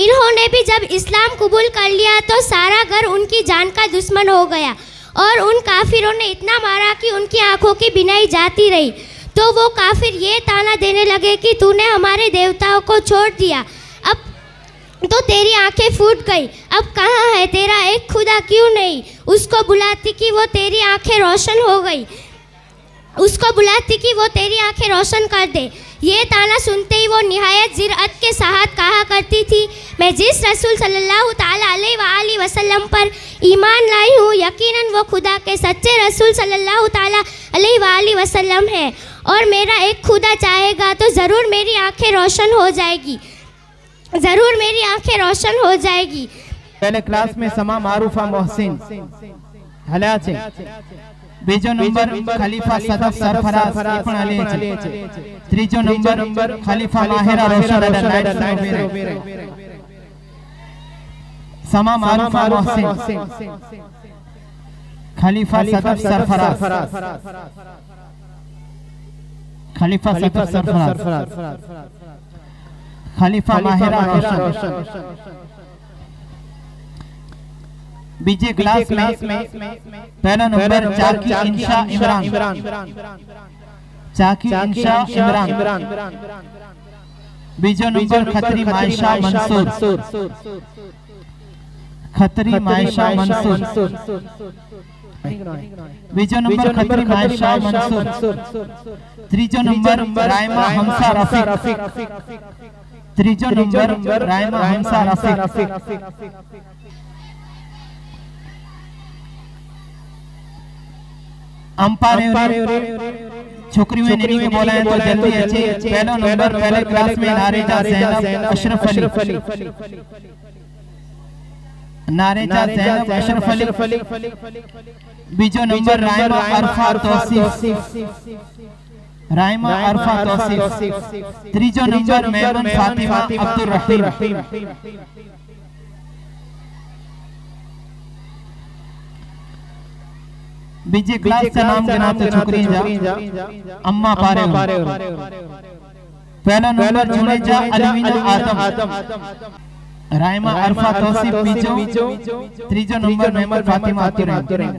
इन्होंने भी जब इस्लाम कबूल कर लिया तो सारा घर उनकी जान का दुश्मन हो गया और उन काफिरों ने इतना मारा कि उनकी आंखों की बिनाई जाती रही। तो वो काफिर ये ताना देने लगे कि तूने हमारे देवताओं को छोड़ दिया, अब तो तेरी आंखें फूट गई, अब कहाँ है तेरा एक खुदा, क्यों नहीं उसको बुलाती कि वो तेरी आंखें रोशन हो गई, उसको बुलाती कि वो तेरी आंखें रोशन कर दे। ये ताना सुनते ही वो निहायत जिरअत के साथ कहा करती थी, मैं जिस रसूल सल्लल्लाहु ताला अलैहि वसल्लम पर ईमान लाई हूँ, यकीनन वो खुदा के सच्चे रसूल सल्लल्लाहु ताला अलैहि वसल्लम है और मेरा एक खुदा चाहेगा तो ज़रूर मेरी आंखें रोशन हो जाएगी, ज़रूर मेरी आंखें रोशन हो जाएगी। पहले क्लास में समा मारूफा मोहसिन हल्या छे, बीजो नंबर खलीफा सदफ सरफराज એ પણ હલે છે, ત્રીજો નંબર ખલીફા માહિરા રોશન નાઇટ समा मारूफा मोहसिन खलीफा सदफ सरफराज, खलीफा सदफ सरफराज, खलीफा माहिरा रोशन। बीजे क्लास में पहला नंबर चाकी इंशा इमरान, चाकी इंशा इमरान। बीजो नंबर खत्री मायशा मंसूर, खत्री मायशा मंसूर। बीजो नंबर खत्री मायशा मंसूर। त्रीजो नंबर रायमा हमसा रफीक, त्रीजो नंबर रायमा हमसा रफीक। छोकरी में नहीं के बोला है तो जल्दी अच्छे। पहला नंबर पहले क्लास में नारेजा ज़ैनब अशरफ अली, नारेजा ज़ैनब अशरफ अली। बीजो नंबर रायमा अरफा तौसीफ, रायमा अरफा तौसीफ। त्रीजो नंबर मेमन फातिमा अब्दुल रहीम। बीजे क्लास का नाम गिनाते छोकरी जा अम्मा पारे। पहला नंबर जुनेजा अलवीना आदम, रायमा अरफा तौसीफ बीजो। त्रीजो नंबर मेमन फातिमा अब्दुल रहीम।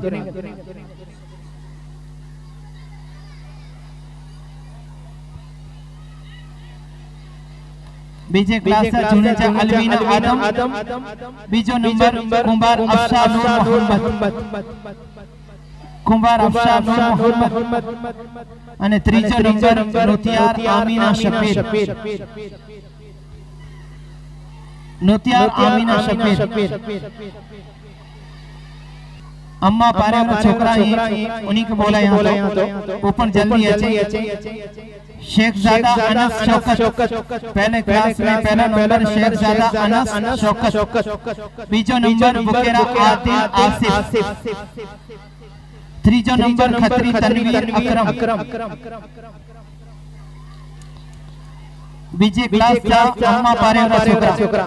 बीजे क्लास का जुनेजा अलवीना आदम। बीजो नंबर कुंभार अफशा नूर मोहम्मद, कुंभार अफशा नूर मोहम्मद। અને ત્રીજો નંબર નોતિયાર આમીના શફીર, નોતિયાર આમીના શફીર। अम्मा पारे का छोकरा ही उन्हीं को बोला यहाँ तो ऊपर जल्दी अच्छे। शेखजादा अनस शौकत, पहले क्लास में पहला नंबर शेखजादा अनस शौकत। बीजो नंबर बुकेरा आतिल आसिफ। त्रीजो नंबर खत्री तनवीर अकरम। बीजे क्लास जा अम्मा पारे का छोकरा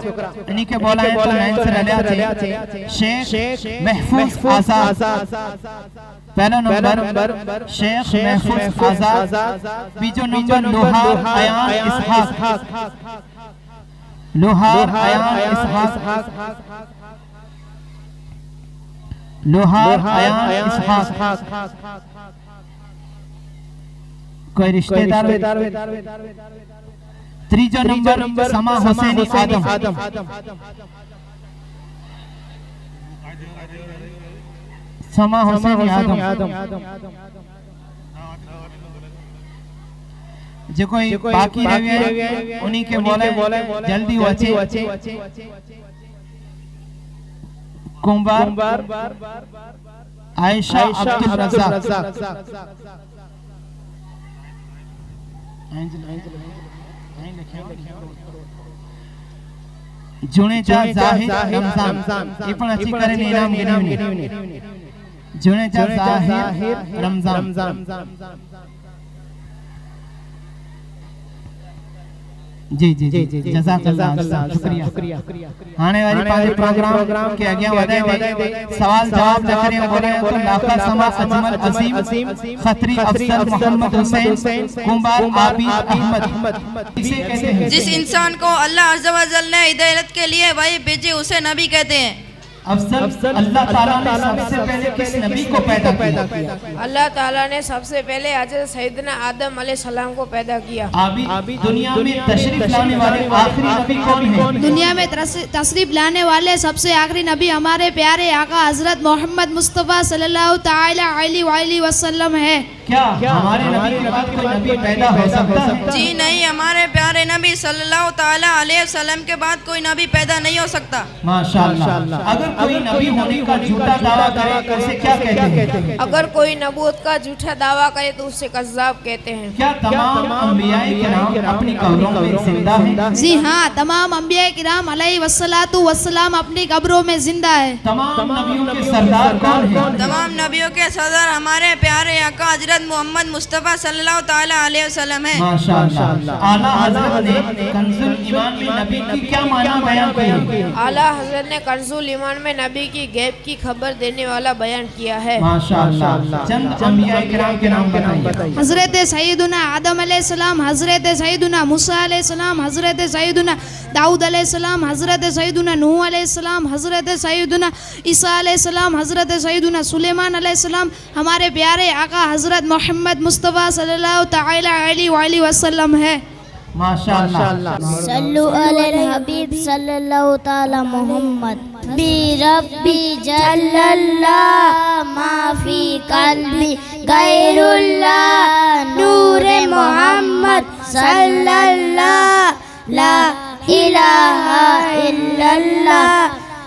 इन्हीं के बोला है तो लाइन से रलिया छे। शेख महफूज आजाद, पहला नंबर शेख महफूज आजाद। बीजो नंबर लोहार अयान इसहाक, लोहार अयान इसहाक, लोहार अयान इसहाक। कोई रिश्तेदार। त्रीजो नंबर समा हुसैनी आदम, समा हुसैनी आदम। जो कोई बाकी रहे उन्हीं के बोले जल्दी अच्छे। कुंभार आयशा अब्दुल रज़ाक, जुनेजा जाहिद रमजान, ये पण अच्छी करे ने इनाम गिनावनी। जुनेजा जाहिद रमजान। जी जी जी जज़ाकल्लाह शुक्रिया आने वाली पांच प्रोग्राम के आगे वधाए दे सवाल जवाब जकरे बोले तो लाखा समा अजमल अजीम खत्री अफसर मोहम्मद हुसैन कुंभार आबिद अहमद इसे कहते हैं जिस इंसान को अल्लाह अज़्ज़ा व जल ने हिदायत के लिए वही भेजे उसे नबी कहते हैं। अफसर अल्लाह ताला ने सबसे पहले किस नबी को पैदा किया? अल्लाह ताला ने सबसे पहले हज़रत सैयदना आदम अलैहिस्सलाम को पैदा किया। आबिद दुनिया में तशरीफ लाने वाले आखिरी नबी कौन है? दुनिया में तशरीफ लाने वाले सबसे आखिरी नबी हमारे प्यारे आका हजरत मोहम्मद मुस्तफ़ा सल्लल्लाहु ताला अलैहि वसल्लम है। क्या हमारे नबी के बाद कोई नबी पैदा हो सकता है? जी नहीं, हमारे प्यारे नबी सल्लल्लाहु ताला अलैहि वसल्लम के बाद कोई नबी पैदा नहीं हो सकता। माशाअल्लाह। अगर कोई नबी होने का झूठा दावा करे तो उसे क्या कहते हैं? अगर कोई नबूवत का झूठा दावा करे तो उससे कज़्ज़ाब कहते हैं। क्या तमाम अंबियाए किराम अपनी कब्रों में जिंदा हैं? जी हाँ, तमाम अंबिया किराम अलैहिस्सलातु वस्सलाम अपनी कब्रों में जिंदा है। तमाम नबियों के सरदार कौन हैं? तमाम नबियों के सरदार हमारे प्यारे आका हजरत मोहम्मद मुस्तफ़ा सल्लल्लाहु ताला अलैहि वसल्लम है। माशाअल्लाह। आला हज़रत ने कंजुल ईमान में नबी की क्या माना बयान किया? आला हज़रत ने कंजुल ईमान में नबी की गैब की खबर देने वाला बयान किया है। माशाअल्लाह। चंद अंबिया किराम के नाम बताइए। हजरत सैयदुना आदम अलैहिस्सलाम, हजरत सैयदुना मूसा अलैहिस्सलाम, हजरत सैयदुना दाऊद अलैहिस्सलाम, हजरत सैयदुना नूह अलैहिस्सलाम, हजरत सैयदुना ईसा अलैहिस्सलाम, हजरत सैयदुना सुलेमान अलैहिस्सलाम हमारे प्यारे आका हजरत मोहम्मद मुस्तफ़ा सल्लल्लाहु ताला अलैहि वसल्लम है। माशाअल्लाह। सल्लु अलल हबीब सल्लल्लाहु ताला मोहम्मद बी रब्बी जल्लल्लाह माफी कल्बी गैरुल्लाह नूरे मोहम्मद सल्लल्लाह ला इलाहा इल्लल्लाह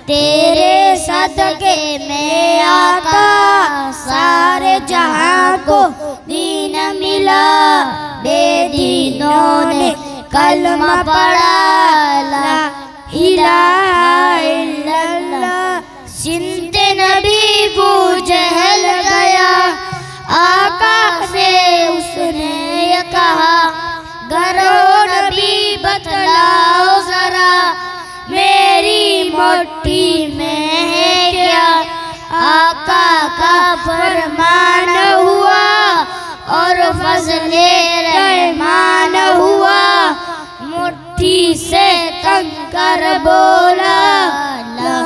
तेरे सदके में आका सारे जहां को दीन मिला बेदीनों ने कलमा पढ़ा ला इलाहा इल्लल्लाह सिंते नबी बू जहल गया आका से उसने ये कहा गरो नबी बतलाओ जरा मेरी मोटी में है क्या आका का फरमान हुआ और फजले रहमान हुआ मुट्ठी से कंकर बोला ला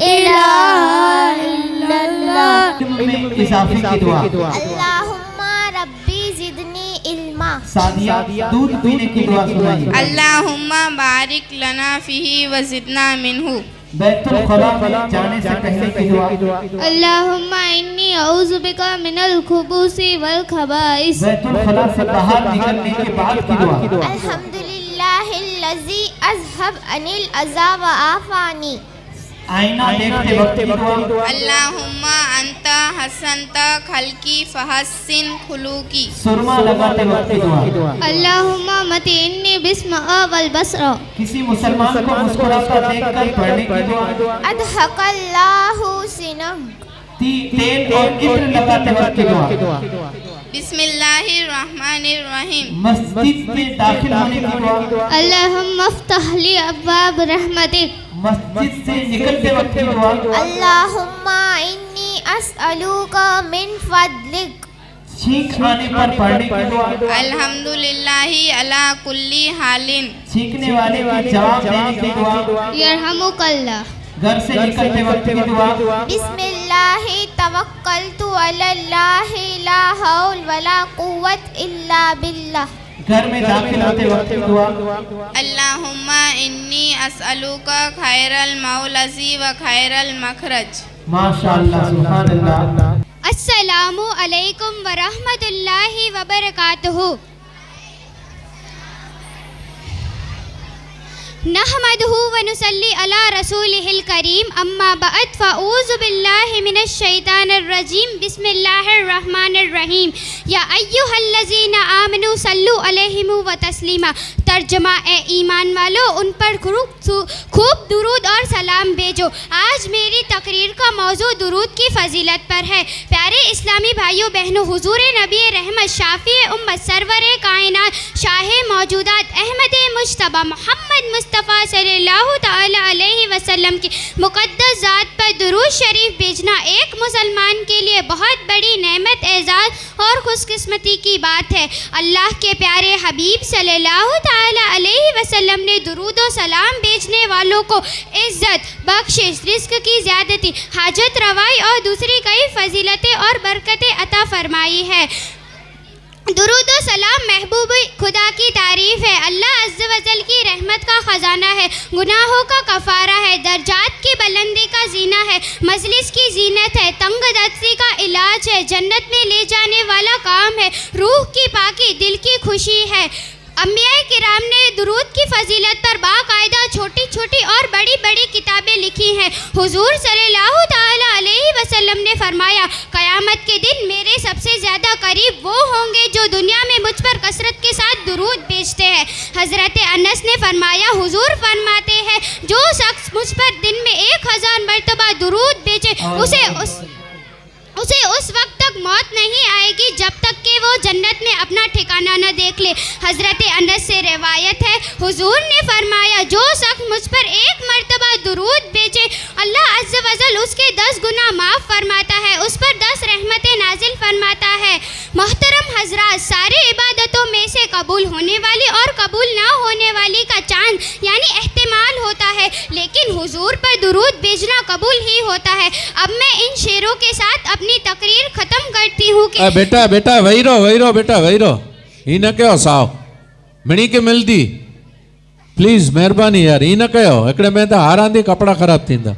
इलाहा इल्लल्लाह। में इजाफे की दुआ। अल्लाहुम्मा रब्बी जिदनी इल्मा। सादिया दूध पीने की दुआ सुनाइए। अल्लाहुम्मा बारिक लना फीही व जिदना मिन्हु। बैतुल खला में जाने से पहले की दुआ। अल्लाहुम्मा इन्नी औज़ु बिका मिनल खुबूसी वल खबाइस। बैतुल खला से बाहर निकलने के बाद की दुआ। अल्हम्दुलिल्लाहिल्लज़ी अज़हब अनिल अज़ा व आफ़ानी। आईना देखते वक्त की दुआ। अल्लाहुम्मा अंता हसनता खल्की फहस्सिन खुलूकी। सुरमा लगाते वक्त की दुआ। अल्लाहुम्मा मतीन्नी बिस्म वल बसर। किसी मुसलमान को मुस्कुराता देखकर पढ़ने की दुआ। अदहकल्लाहु सिनम। तेल और इत्र लगाते वक्त की दुआ। बिस्मिल्लाहिर रहमानिर रहीम। मस्जिद में दाखिल होने की दुआ। अल्लाहुम्मा अफ्तह ली अब्वाब रहमतिक। मस्जिद से निकलते वक्त की दुआ। अल्लाहुम्मा इन्नी अस्अलुका मिन फदलिक। छींक आने पर पढ़ने की दुआ। अल्हम्दुलिल्लाहि अला कुल्ली हालिन। छींकने वाले की जवाब देने की दुआ। यरहमुकल्लाह। घर से निकलते वक्त की दुआ। बिस्मिल्लाहि तवक्कलतु अलल्लाहि ला हौल वला कुव्वत इल्ला बिल्लाह। घर में दाखिल होते वक्त की दुआ। अल्लाहुम्मा इन्नी अस्अलुका खैरल मौलज़ी व खैरल मखरज। माशाअल्लाह सुभान अल्लाह। अस्सलामु अलैकुम व रहमतुल्लाहि व बरकातुहू। नहमदुहु व नुसल्ली अला रसूलिहिल करीम अम्मा बअद फ़अऊज़ु बिल्लाहि मिनश शैतानिर रजीम बिस्मिल्लाहिर रहमानिर रहीम या अय्युहल्लज़ीना आमनू सल्लु अलैहि व तस्लीमा। तर्जुमा ए ईमान वालों उन पर खूब दुरूद और सलाम भेजो। आज मेरी तकरीर का मौजू दुरूद की फजीलत पर है। प्यारे इस्लामी भाइयों बहनों, हुजूर नबी रहमत शाफी उम्मत सरवर कायनात शाह मौजूदात अहमद मुज्तबा मोहम्मद मुस्तफ़ा सल्लल्लाहु ताला अलैहि वसल्लम की मुक़द्दस ज़ात पर दुरूद शरीफ भेजना एक मुसलमान के लिए बहुत बड़ी नेमत, एजाज़ और खुशकिस्मती की बात है। अल्लाह के प्यारे हबीब सल्लल्लाहु ताला अलैहि वसल्लम ने दुरूद और सलाम भेजने वालों को इज़्ज़त, बख्शिश, रिज़्क़ की ज़्यादती, हाजत रवाई और दूसरी कई फजीलतें और बरकतें अता फरमाई है। दुरूद और सलाम महबूब खुदा की तारीफ़ है। अल्लाह अज़्ज़ व जल की रहमत का ख़जाना है, गुनाहों का कफ़ारा है, दर्जात की बुलंदी का जीना है, मजलिस की जीनत है, तंगदस्ती का इलाज है, जन्नत में ले जाने वाला काम है, रूह की पाकी, दिल की खुशी है। अम्बिया किराम ने दुरूद की फजीलत पर बाकायदा छोटी छोटी और बड़ी बड़ी किताबें लिखी हैं। हुजूर सल्लल्लाहु ताला अलैहि वसल्लम ने फरमाया, क़यामत के दिन मेरे सबसे ज़्यादा करीब वो होंगे जो दुनिया में मुझ पर कसरत के साथ दुरूद भेजते हैं। हज़रत अनस ने फरमाया, हुजूर फरमाते हैं, जो शख्स मुझ पर दिन में 1000 मरतबा दुरूद भेजे उसे उस वक्त तक मौत नहीं आएगी जब तक कि वो जन्नत में अपना ठिकाना न देख ले। हज़रत अनस से रिवायत है, हुजूर ने फरमाया, जो शख्स मुझ पर 1 मरतबा दुरूद भेजे अल्लाह अज़्ज़ व जल उसके 10 गुनाह माफ़ फरमाता है, उस पर 10 रहमतें नाजिल फरमाता है। मोहतरम हजरात, सारे इबादतों में से कबूल होने वाली और कबूल ना होने वाली का चांद यानी एहतिमाल होता है, लेकिन हुजूर पर दुरूद भेजना कबूल ही होता है। अब मैं इन शेरों के साथ अपनी तकरीर ख़त्म करती हूँ कि बेटा वही रहो बेटा वही रहो, ही न कयो साव मिणी के मिलदी, प्लीज़ महिरबानी यार, ही न कयो, हिकिड़े में त हारांदी कपड़ा ख़राब थींदा।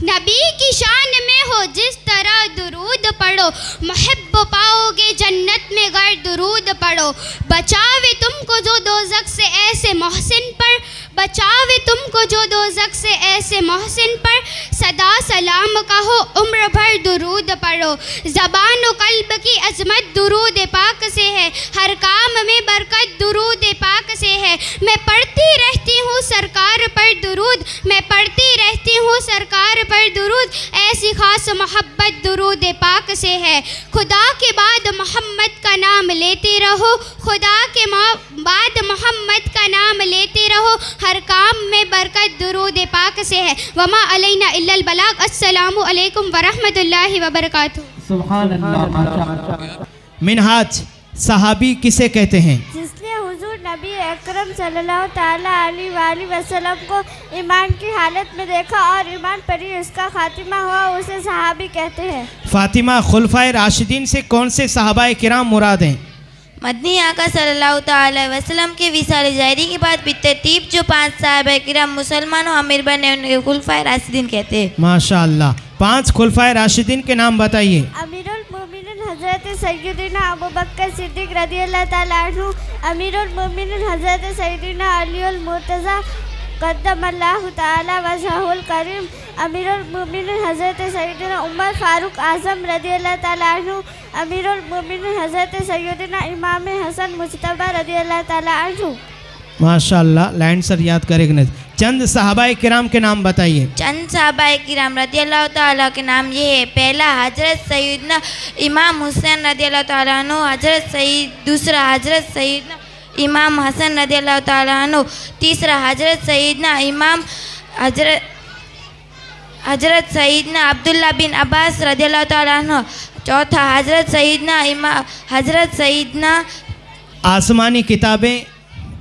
नबी की शान में हो जिस तरह दुरूद पढ़ो, मुहिब पाओगे जन्नत में गर दुरूद पढ़ो। बचावे तुमको जो दोज़ख से ऐसे मोहसिन पर, बचावे तुमको जो दोज़ख से ऐसे मोहसिन पर, सदा सलाम कहो उम्र भर दुरूद पढ़ो। ज़बान व कल्ब की अज़मत दुरूद पाक से है, हर काम में बरकत दुरूद पाक से है। मैं पढ़ती रहती हूँ सरकार पर दुरूद, मैं पढ़ती रहती हूँ सरकार पर दुरूद, ऐसी खास मोहब्बत दुरूद पाक से है। खुदा के बाद मोहम्मद का नाम लेते रहो, खुदा के बाद मोहम्मद का नाम लेते रहो, हर काम में बरकत दुरूद पाक से है। वमा अलैना इल्लल बलाग। अस्सलामु अलैकुम वरहमतुल्लाहि वबरकातुहू। सुभान अल्लाह, माशाअल्लाह। मिनहाज सहाबी किसे कहते हैं? जिसने हुजूर नबी अकरम सल्लल्लाहु ताला अलैहि वसल्लम को ईमान की हालत में देखा और ईमान पर ही उसका खातिमा हुआ, उसे सहाबी कहते हैं। फातिमा खुलफाए राशिदीन से कौन से सहाबाए किराम मुराद हैं? मदनी आका सल्लल्लाहु ताला अलैहि वसल्लम के विसाल ज़ाहिरी के बाद बितरतीब जो 5 सहाबाए किराम मुसलमानों अमीर बने उन्हें खुलफाए राशिदीन कहते हैं। माशाअल्लाह। 5 खुलफाए राशिदीन के नाम बताइए। अमीरुल मोमिनीन हज़रत सैयदना अबू बकर सिद्दीक़ रज़ियल्लाहु ताला अन्हु, अमीरुल मोमिनीन हज़रत सैयदना अलीउल मुर्तज़ा क़द्दमल्लाहु ताला वजहुल करीम, अमीरुल मोमिनीन हज़रत सैयदना उमर फारूक आज़म रज़ियल्लाहु ताला अन्हु, अमीरुल मोमिनीन हज़रत सैयदना इमाम हसन मुज्तबा रज़ियल्लाहु ताला अन्हु। माशाअल्लाह। लाइन सर याद करेंगे। चंद सहाबाए किराम के नाम बताइए। चंद सहाबाए किराम रज़ियल्लाहु ताला के नाम ये है। पहला हज़रत सैयदना इमाम हुसैन रज़ियल्लाहु ताला अन्हु, दूसरा हज़रत सैयदना इमाम हसन रज़ियल्लाहु ताला अन्हु, तीसरा हज़रत सैयदना इमाम हज़रत सैयदना अब्दुल्ला बिन अब्बास रज़ियल्लाहु ताला अन्हु, चौथा हज़रत सैयदना। आसमानी किताबें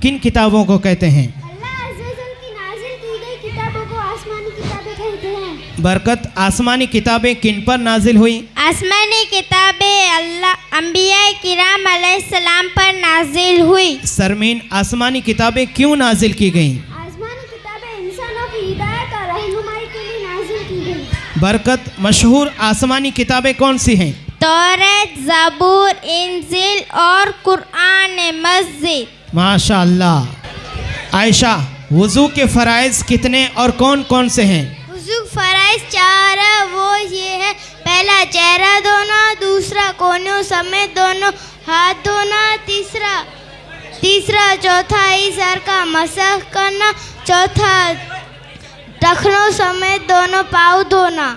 किन किताबों को कहते हैं? अल्लाह अज़्ज़ व जल की नाज़िल की गई किताबों को आसमानी किताबें कहते हैं। बरकत, आसमानी किताबें किन पर नाजिल हुई? आसमानी किताबें अल्लाह अंबिया किराम अलैहिस्सलाम पर नाजिल हुई। सरमीन, आसमानी किताबें क्यों नाजिल की गईं? आसमानी किताबें इंसानों की हिदायत और रहनुमाई के लिए नाजिल की गई। बरकत, मशहूर आसमानी किताबें कौन सी हैं? तौरात, ज़बूर, इंजील और कुरान मजीद। माशाअल्लाह। आयशा, वुज़ू के फ़राइज़ कितने और कौन कौन से हैं? वुज़ू फ़राइज़ 4 है, वो ये है, पहला चेहरा धोना, दूसरा कोनों समेत दोनों हाथ धोना, तीसरा चौथा ही सर का मसह करना, चौथा टखनों समेत दोनों पाँव धोना।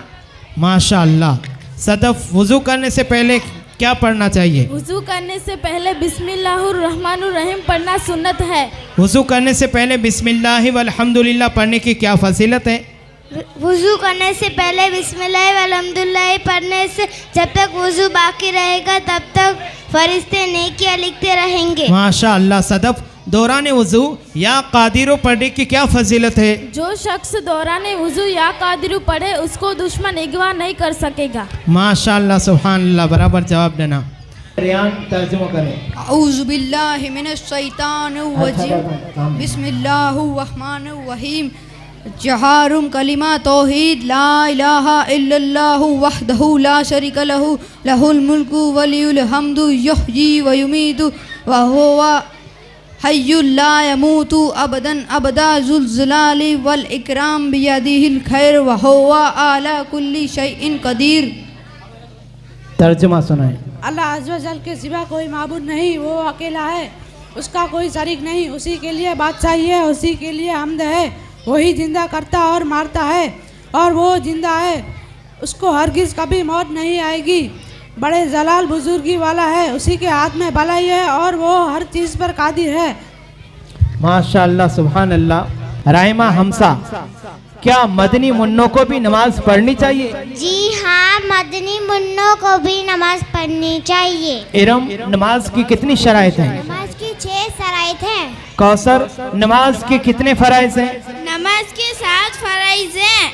माशाअल्लाह। सदफ, वुजू करने से पहले क्या पढ़ना चाहिए? वुजू करने से पहले बिस्मिल्लाहिर्रहमानिर्रहीम पढ़ना सुन्नत है। वुजू करने से पहले बिस्मिल्लाहि वल हम्दुलिल्लाह पढ़ने की क्या फजीलत है? वुजू करने से पहले बिस्मिल्लाह वल हम्दुलिल्लाह पढ़ने से जब तक वुजू बाकी रहेगा तब तक फरिश्ते नेकियां लिखते रहेंगे। माशाअल्लाह। सदफ, दौरान वुजू या कादिरो पढ़ने की क्या फजीलत है? जो शख्स दौरान वुजू या कादिरू पढ़े उसको दुश्मन अगवा नहीं कर सकेगा। माशाअल्लाह, सुभानअल्लाह। बराबर जवाब देना। रियान तर्जुमा करें। औज़ु बिल्लाहि मिनश शैतानिर रजीम बिस्मिल्लाहिर रहमानिर रहीम जहारुम कलिमा तौहीद ला इलाहा इल्लल्लाहु वहदहु ला शरीका लहु लहुल मुल्कु वलियुल हम्दु युहयी व युमीतु व हुवा हय्युल ला यमूतु अबदन अबदा जुल जलाली वल इकराम बियदिहिल खैर व हुवा अला कुल्ली शैइन कदीर। तर्जुमा सुनाएं। अल्लाह अज़्ज़ व जल के सिवा कोई माबूद नहीं, वो अकेला है, उसका कोई शरीक नहीं, उसी के लिए बादशाही है, उसी के लिए हम्द है। वही जिंदा करता और मारता है और वो जिंदा है, उसको हरगिज़ कभी मौत नहीं आएगी। बड़े जलाल बुजुर्गी वाला है, उसी के हाथ में भलाई है और वो हर चीज़ पर कादिर है। माशाअल्लाह, सुभान अल्लाह। राइमा हमसा, क्या मदनी मुन्नों को भी नमाज पढ़नी चाहिए? जी हाँ, मदनी मुन्नों को भी नमाज पढ़नी चाहिए। इरम, नमाज की कितनी शराइत हैं? नमाज की 6 शराइत हैं। कौसर, नमाज के कितने फराइज हैं? नमाज के 7 फराइज हैं।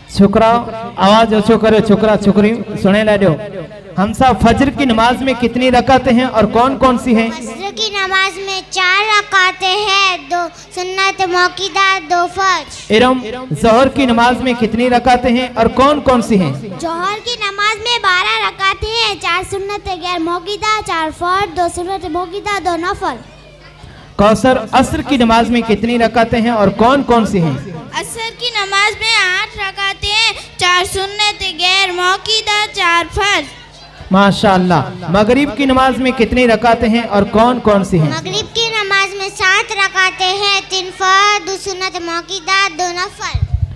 छोकरा आवाज ओछो करे, छोकरा छोकरी सुने लाडो। हमसा, फजर की नमाज में कितनी रकातें हैं और कौन कौन सी हैं? फजर की नमाज में 4 रकातें हैं, 2 सुन्नत मौक़िदा, 2 फर्ज। इरम, ज़ोहर की नमाज में कितनी रकातें हैं और कौन कौन सी हैं? जोहर की नमाज में 12 रकातें हैं, 4 सुन्नत गैर मौक़िदा, 4 फर्ज, 2 सुन्नत मौक़िदा, 2 नफल। कौसर, असर की नमाज में कितनी रकातें हैं और कौन कौन सी हैं? असर की नमाज में 8 रकातें हैं, 4 सुन्नत गैर मौक़िदा, 4 फर्ज। माशाअल्लाह। मगरिब की नमाज में कितनी रकातें हैं और कौन कौन सी हैं? मगरिब की नमाज में 7 रकातें हैं, 3 फर्ज, 2 सुन्नत मौक़िदा, 2 नफल।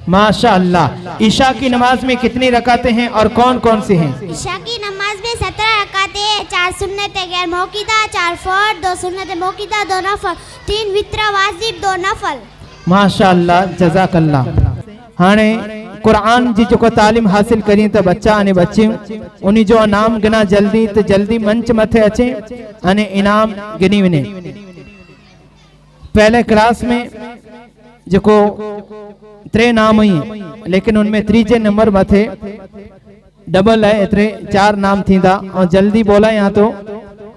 माशाअल्लाह। ईशा की नमाज में कितनी रकातें हैं और कौन कौन सी हैं? ईशा की नमाज में 17 रकातें हैं, 4 सुन्नत गैर मौक़िदा, 4 फर्ज, 2 सुन्नत मौक़िदा, 2 नफल, 3 वित्र वाजिब, 2 नफल। माशाअल्लाह, जज़ाकल्लाह। हाणे कुरान जी जो तालीम हासिल करी तो बच्चा अने बच्ची उन्हीं जो इनाम गिना जल्दी तो जल्दी मंच मथे अचे अने इनाम गिनी वने। पहले क्लास में जो 3 नाम हुई, लेकिन उनमें 3 नंबर मथे डबल है, एतरे 4 नाम थींदा और जल्दी बोला या तो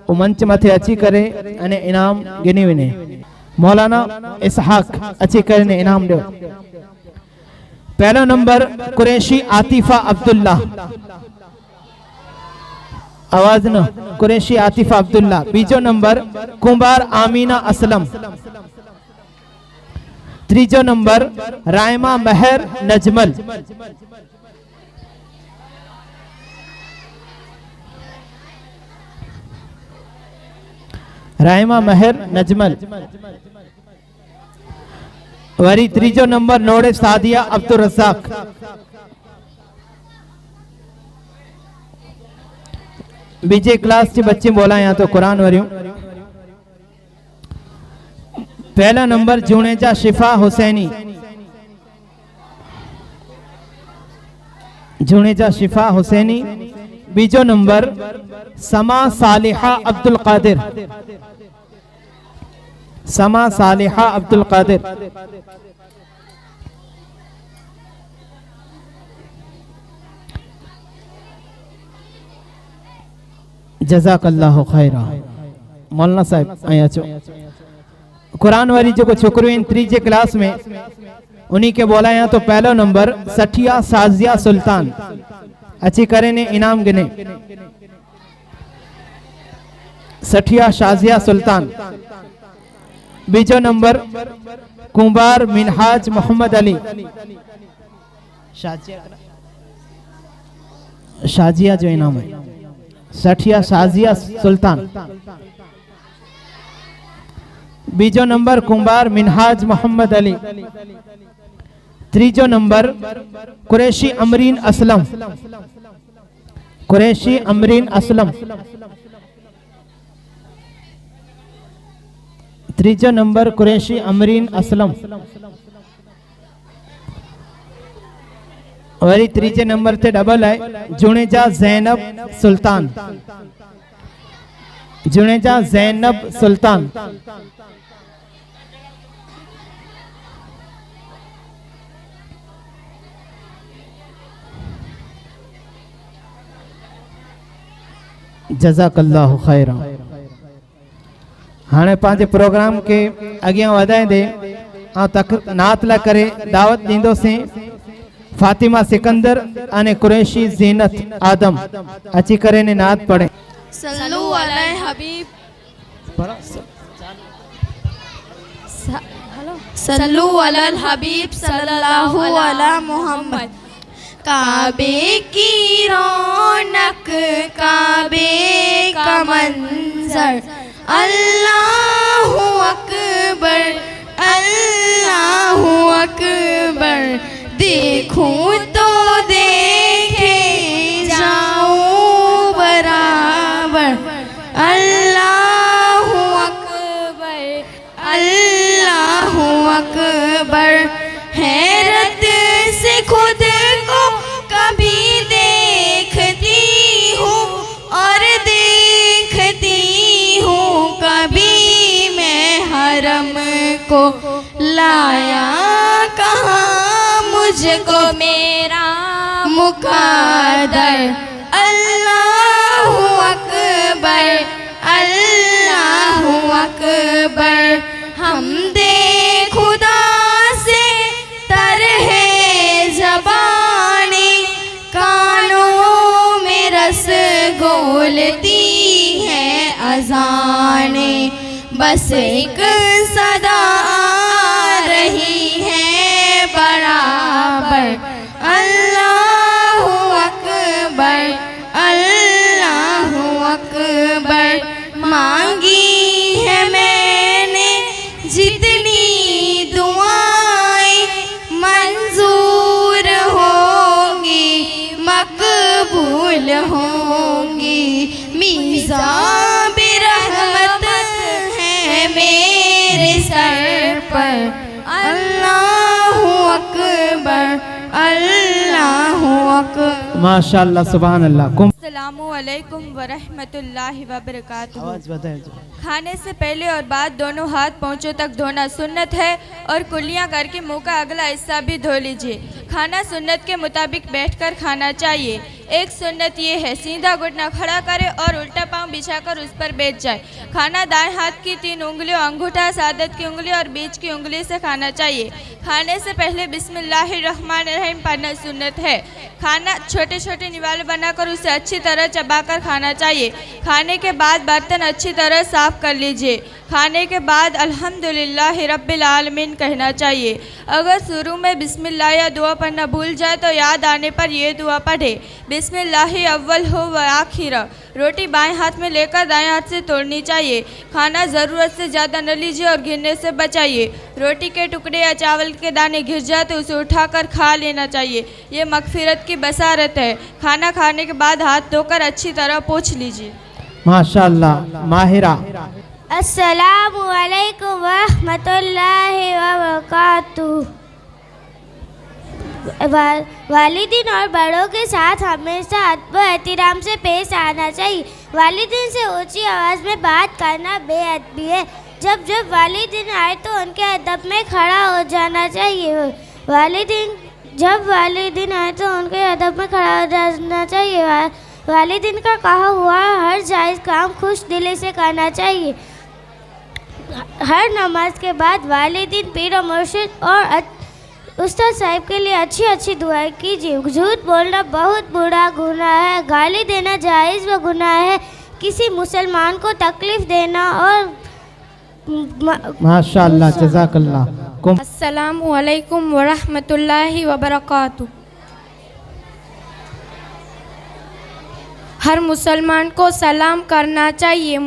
वो मंच मथे अची करे अने इनाम गिनी वने। मौलाना इसहाक अची करे इनाम दो। पहला नंबर कुरैशी आतिफा अब्दुल्ला, आवाज न, कुरैशी आतिफा अब्दुल्ला। बीजो नंबर कुंभार आमीना असलम। तीजो नंबर रायमा महर नजमल। रायमा महर नजमल। वरी तीजो नंबर नोड़े सादिया अब्दुल रज़ाक। बीजे क्लास के बच्चे बोला यहाँ तो कुरान वरियूं। पहला नंबर जुनेजा शिफा हुसैनी। जुनेजा शिफा हुसैनी। बीजो नंबर समा सालिहा अब्दुल कादिर। समा सालिहा अब्दुल कादिर। जज़ाकल्लाहु खैरा। मौलाना साहब आया चो कुरान वाली जो छोकरियों इन 3 क्लास में उन्हीं के बोला यहाँ तो पहला नंबर सठिया साजिया सुल्तान अच्छी करे ने इनाम गिने। सठिया शाजिया सुल्तान। बीजो नंबर कुंभार मिनहाज मोहम्मद अली। शाजिया जो इनाम है सठिया शाजिया सुल्तान। बीजो नंबर कुंभार मिनहाज मोहम्मद अली। ત્રીજો નંબર કુરેશી અમરીન અસલમ, કુરેશી અમરીન અસલમ। ત્રીજો નંબર કુરેશી અમરીન અસલમ। वरी ત્રીજે नंबर ते डबल है जुनेजा ज़ैनब सुल्तान, जुनेजा ज़ैनब सुल्तान। जज़ाकल्लाहु खैरा। हाणे पांजे प्रोग्राम के अगियां वधाए दे आ तक नात ला करे दावत दींदोसीं फातिमा सिकंदर अने कुरैशी ज़ीनत आदम अची करे ने नात पढ़े। सल्लु अला हबीब, सल्लु अला हबीब सल्लल्लाहु अला मुहम्मद। काबे की रौनक, काबे का मंजर, अल्लाहु अकबर, अल्लाहु अकबर। देखूं तो देखे जाऊं बराबर, अल्लाहु अकबर, अल्लाहु अकबर। हैरत से खुद को कभी देखती हूँ और देखती हूँ कभी मैं हरम को लाया कहाँ मुझको मेरा मुक़द्दर। अल्लाहु अकबर, अल्लाहु अकबर। हमदे खुदा से तरहे ज़बानी, कानों में रस घोलती है अज़ाने। बस एक सदा आ रही है बराबर, अल्लाहु अकबर, अल्लाहु अकबर। मांगी है मैंने जितनी दुआएं, मंजूर होंगी, मकबूल होंगी। मीज़ान बिरहमत है मेरे सर पर, अल्लाहु अकबर, अल्लाहु अकबर। माशाअल्लाह सुभान अल्लाह। अस्सलामु अलैकुम वरहमतुल्लाहि वबरकातुहू। आवाज बताए। खाने से पहले और बाद दोनों हाथ पहुँचों तक धोना सुन्नत है और कुल्लियाँ करके मुंह का अगला हिस्सा भी धो लीजिए। खाना सुन्नत के मुताबिक बैठकर खाना चाहिए। एक सुन्नत ये है, सीधा घुटना खड़ा करे और उल्टा पाँव बिछाकर उस पर बैठ जाए। खाना दाएं हाथ की 3 उंगलियों, अंगूठा, सादत की उंगली और बीच की उंगली से खाना चाहिए। खाने से पहले बिस्मिल्लाहिर्रहमानिर्रहीम पढ़ना सुन्नत है। खाना छोटे छोटे निवाले बनाकर उसे अच्छी तरह चबाकर खाना चाहिए। खाने के बाद बर्तन अच्छी तरह साफ कर लीजिए। खाने के बाद अल्हम्दुलिल्लाह रब्बिल आलमीन कहना चाहिए। अगर शुरू में बिस्मिल्लाह या दुआ पढ़ना भूल जाए तो याद आने पर यह दुआ पढ़े, बिस्मिल्लाहि अव्वल हो व आखिर। रोटी बाएं हाथ में लेकर दाएं हाथ से तोड़नी चाहिए। खाना ज़रूरत से ज़्यादा न लीजिए और गिरने से बचाइए। रोटी के टुकड़े या चावल के दाने गिर जाए तो उसे उठाकर खा लेना चाहिए। ये मगफिरत की बसारत है। खाना खाने के बाद हाथ धोकर अच्छी तरह पोंछ लीजिए। माशाअल्लाह। माहिरा। अस्सलामु अलैकुम वरहमतुल्लाहि वबरकातुहू। वालिदीन और बड़ों के साथ हमेशा अदब एहतराम से पेश आना चाहिए। वालिदीन से ऊंची आवाज़ में बात करना बेअदबी है। जब जब वालिदीन आए तो उनके अदब में खड़ा हो जाना चाहिए। जब वालिदीन आए तो उनके अदब में खड़ा हो जाना चाहिए। वालिदीन का कहा हुआ हर जायज़ काम खुश दिली से करना चाहिए। हर नमाज के बाद वालिदीन, पीर और मुर्शिद और उस्ताद साहब के लिए अच्छी अच्छी दुआएं कीजिए। झूठ बोलना बहुत बुरा गुनाह है। गाली देना जायज़ व गुनाह है। किसी मुसलमान को तकलीफ़ देना और माशाअल्लाह जज़ाकल्लाह। अस्सलामु अलैकुम वरहमतुल्लाहि वबरकातुहू। हर मुसलमान को सलाम करना चाहिए।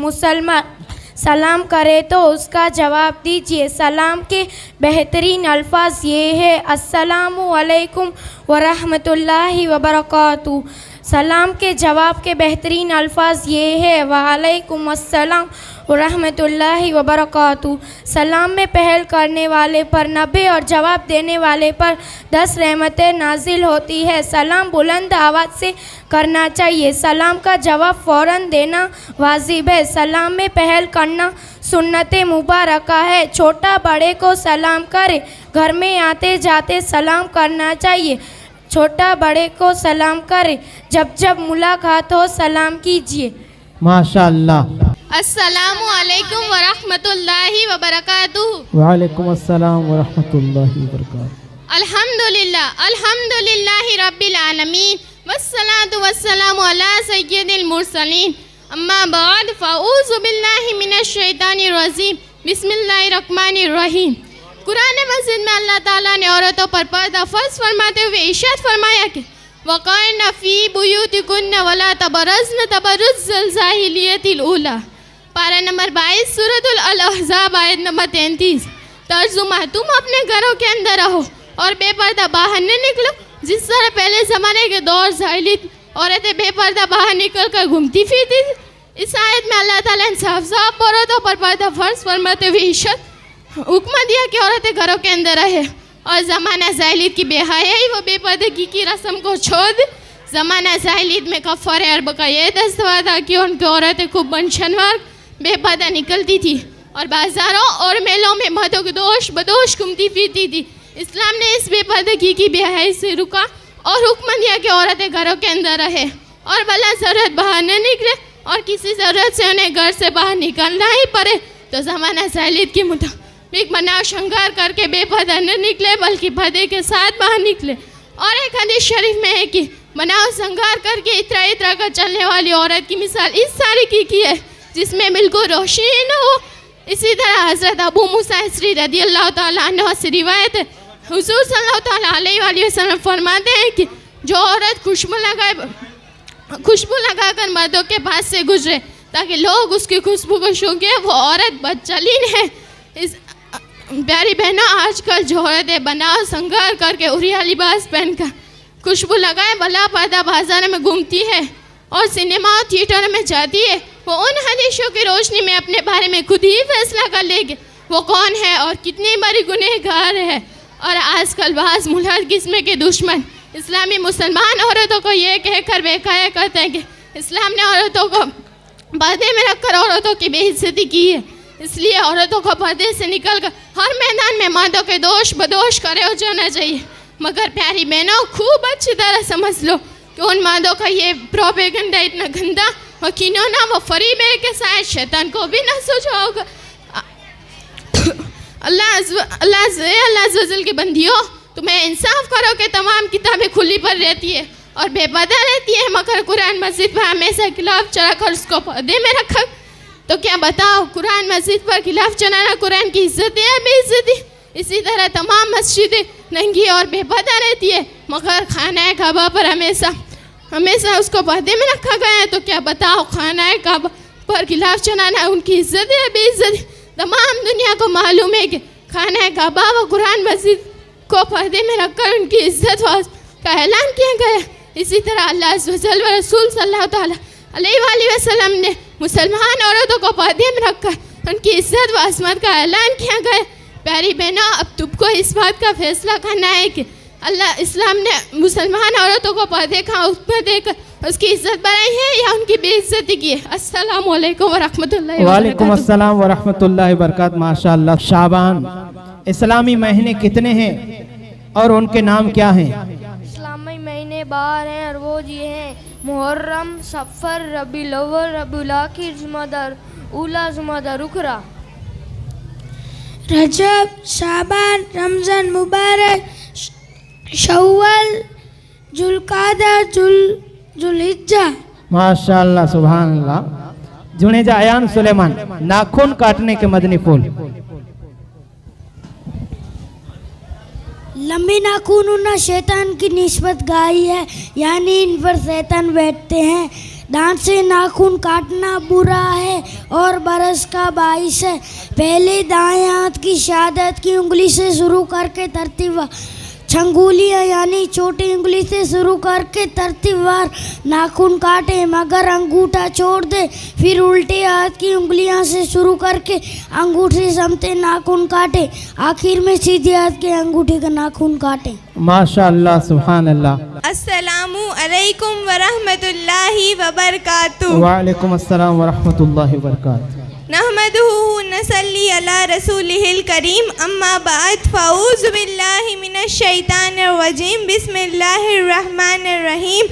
सलाम करे तो उसका जवाब दीजिए। सलाम के बेहतरीन अल्फाज ये है, अस्सलामु अलैकुम वरहमतुल्लाहि वबरकातुहू। सलाम के जवाब के बेहतरीन अल्फाज ये है, वालेकुम अस्सलाम वरहमतुल्लाहि वबरकातुहू। सलाम में पहल करने वाले पर 90 और जवाब देने वाले पर 10 रहमतें नाजिल होती है। सलाम बुलंद आवाज़ से करना चाहिए। सलाम का जवाब फ़ौरन देना वाजिब है। सलाम में पहल करना सुन्नत मुबारका है। छोटा बड़े को सलाम करे। घर में आते जाते सलाम करना चाहिए। छोटा बड़े को सलाम करे। जब जब मुलाकात हो सलाम कीजिए। माशाअल्लाह। अस्सलामु अलैकुम वरहमतुल्लाहि वबरकातुहू। वालेकुम अस्सलाम वरहमतुल्लाहि वबरकातुहू। अल्हम्दुलिल्लाह अल्हम्दुलिल्लाहि रब्बिल आलमीन वस्सलातु वस्सलामु अला सय्यिदिल मुरसलीन अम्मा बाद फ़अऊज़ु बिल्लाहि मिनश शैतानिर रजीम बिस्मिल्लाहिर रहमानिर रहीम। कुरान मजीद में अल्लाह ताला ने औरतों पर पर्दा फर्ज फरमाते हुए इरशाद फरमाया कि वक़अरना फ़ी बुयूतिकुन्ना वला तबरज़ना तबरुज़्ज़ल ज़ाहिलियतिल ऊला। पारा नंबर 22 सूरतुल अल-अहज़ाब आयत नंबर 33। तर्जुमा, तुम अपने घरों के अंदर रहो और बेपर्दा बाहर न निकलो, जिस तरह पहले ज़माने के दौर जाहिलियत औरतें बेपर्दा बाहर निकल कर घूमती फिरती थी। इस आयत में अल्लाह ताला ने साफ औरतों पर पर्दा फर्ज फरमाते हुए इरशाद हुक्म दिया कि औरतें घरों के अंदर रहे और ज़माना जाहिलियत की बेहयाई व बेपर्दगी की रस्म को छोड़ दे। ज़माना जाहिलियत में कफ़ार अरब का यह दस्तवर था कि उनकी औरतें खूब बनशनवार बेपर्दा निकलती थी और बाज़ारों और मेलों में मदोश बदोश घूमती फिरती थी। इस्लाम ने इस बेपर्दगी की बेहयाई से रुका और हुक्म दिया कि औरतें घरों के अंदर रहे और भला ज़रूरत बाहर न निकले और किसी ज़रूरत से उन्हें घर से बाहर निकलना ही पड़े तो ज़माना जाहिलियत के मुताबिक बनाव श्रृंगार करके बेपर्दा न निकले बल्कि पर्दे के साथ बाहर निकले। और एक हदीस शरीफ में है कि बनाव श्रृंगार करके इतरा इतरा कर चलने वाली औरत की मिसाल इस तारीकी की है जिसमें बिल्कुल रोशनी न हो। इसी तरह हज़रत अबू मूसा अशअरी रज़ियल्लाहु ताला अन्हु से रिवायत है, हुज़ूर सल्लल्लाहु ताला अलैहि वसल्लम फरमाते हैं कि जो औरत खुशबू लगाकर मर्दों के पास से गुजरे ताकि लोग उसकी खुशबू को सूंघे, वो औरत बदचलीन है। इस प्यारी बहनों, आजकल जो औरतें बनाव श्रृंगार करके उरिया लिबास पहनकर खुशबू लगाए भला पर्दा बाजार में घूमती है और सिनेमा और थिएटर में जाती है, वो उन हदीसों की रोशनी में अपने बारे में खुद ही फैसला कर लेगी वो कौन है और कितनी बड़ी गुनहगार है। और आजकल बाज़ मुल्हद किस्म के दुश्मन इस्लामी मुसलमान औरतों को ये कहकर बेकाया करते हैं कि इस्लाम ने औरतों को पर्दे में रखकर औरतों की बेइज्जती की है, इसलिए औरतों को पर्दे से निकलकर हर मैदान में मर्दों के दोष बदोश करे हो जाना चाहिए। मगर प्यारी बहनों, खूब अच्छी तरह समझ लो कि उन मर्दों का ये प्रोपेगेंडा इतना गंदा और किन्होंने वो फरीब है कि शायद शैतान को भी ना सोचा होगा। अल्लाह अज़्ज़ल की बंदियों, तुम्हें इंसाफ करो कि तमाम किताबें खुली पर रहती है और बेपर्दा रहती है, मगर कुरान मस्जिद पर हमेशा खिलाफ चढ़ाकर उसको पर्दे में रखा। तो क्या बताओ, कुरान मस्जिद पर खिलाफ चढ़ाना कुरान की इज्जत है या बेइज्जती? इसी तरह तमाम मस्जिदें नंगी और बेपर्दा रहती है, मगर खाना काबा पर हमेशा उसको पर्दे में रखा गया है। तो क्या बताओ, खाना काबा पर खिलाफ चढ़ाना उनकी इज्जत है या बेइज्जती? तमाम दुनिया को मालूम है कि खाना काबा व कुरान मस्जिद को पर्दे में रखकर उनकी इज्जत का ऐलान किया गया। इसी तरह अल्लाह अज़्ज़ल व रसूल सल्लल्लाहु अलैहि वसल्लम ने मुसलमान औरतों को पर्दे में रखकर उनकी इज्जत व असमत का ऐलान किया गया। प्यारी बहनों, अब तुमको इस बात का फैसला करना है कि इस्लाम ने मुसलमान औरतों को पर्दे का हुक्म देकर उसकी इज्जत बढ़ाई है या उनकी बेइज्जती की है। अस्सलामु अलैकुम व रहमतुल्लाहि व बरकातुहू। वालेकुम अस्सलाम व रहमतुल्लाहि व बरकातुहू। माशाअल्लाह। शाबान इस्लामी महीने कितने हैं और उनके नाम क्या हैं? इस्लामी महीने 12 हैं और वो ये हैं मुहर्रम, सफ़र, रबीउल अव्वल, रबीउल आखिर, जुमादार उला, जुमादार उखरा। रजब, शाबान, रमज़ान मुबारक, शव्वाल, जुल्कादा, जुल्हिज्जा। माशाअल्लाह, सुभान अल्लाह। जुनेजा अयान सुलेमान, नाखून काटने के मदनी फूल। लंबी नाखून उन्हें शैतान की निस्बत गाई है, यानी इन पर शैतान बैठते हैं। दांत से नाखून काटना बुरा है और बरस का बाइस है। पहले दाएं हाथ की शहादत की उंगली से शुरू करके तरतीब छंगुलियाँ यानी छोटी उंगली से शुरू करके तरतीबवार नाखून काटे, मगर अंगूठा छोड़ दे। फिर उल्टे हाथ की उंगलियां से शुरू करके अंगूठे समते नाखून काटे, आखिर में सीधे हाथ के अंगूठे का नाखून काटे। माशाअल्लाह, सुभान अल्लाह। अस्सलामु अलैकुम वरहमतुल्लाहि वबरकातुहू। वालेकुम अस्सलाम वरहमतुल्लाहि वबरकातुहू। नहमदुहु नसल्ली अला रसूलिहिल करीम, अम्मा बाद, फ़ऊज़ु बिल्लाहि मिनश शैतानिर रजीम, बिस्मिल्लाहिर रहमानिर रहीम,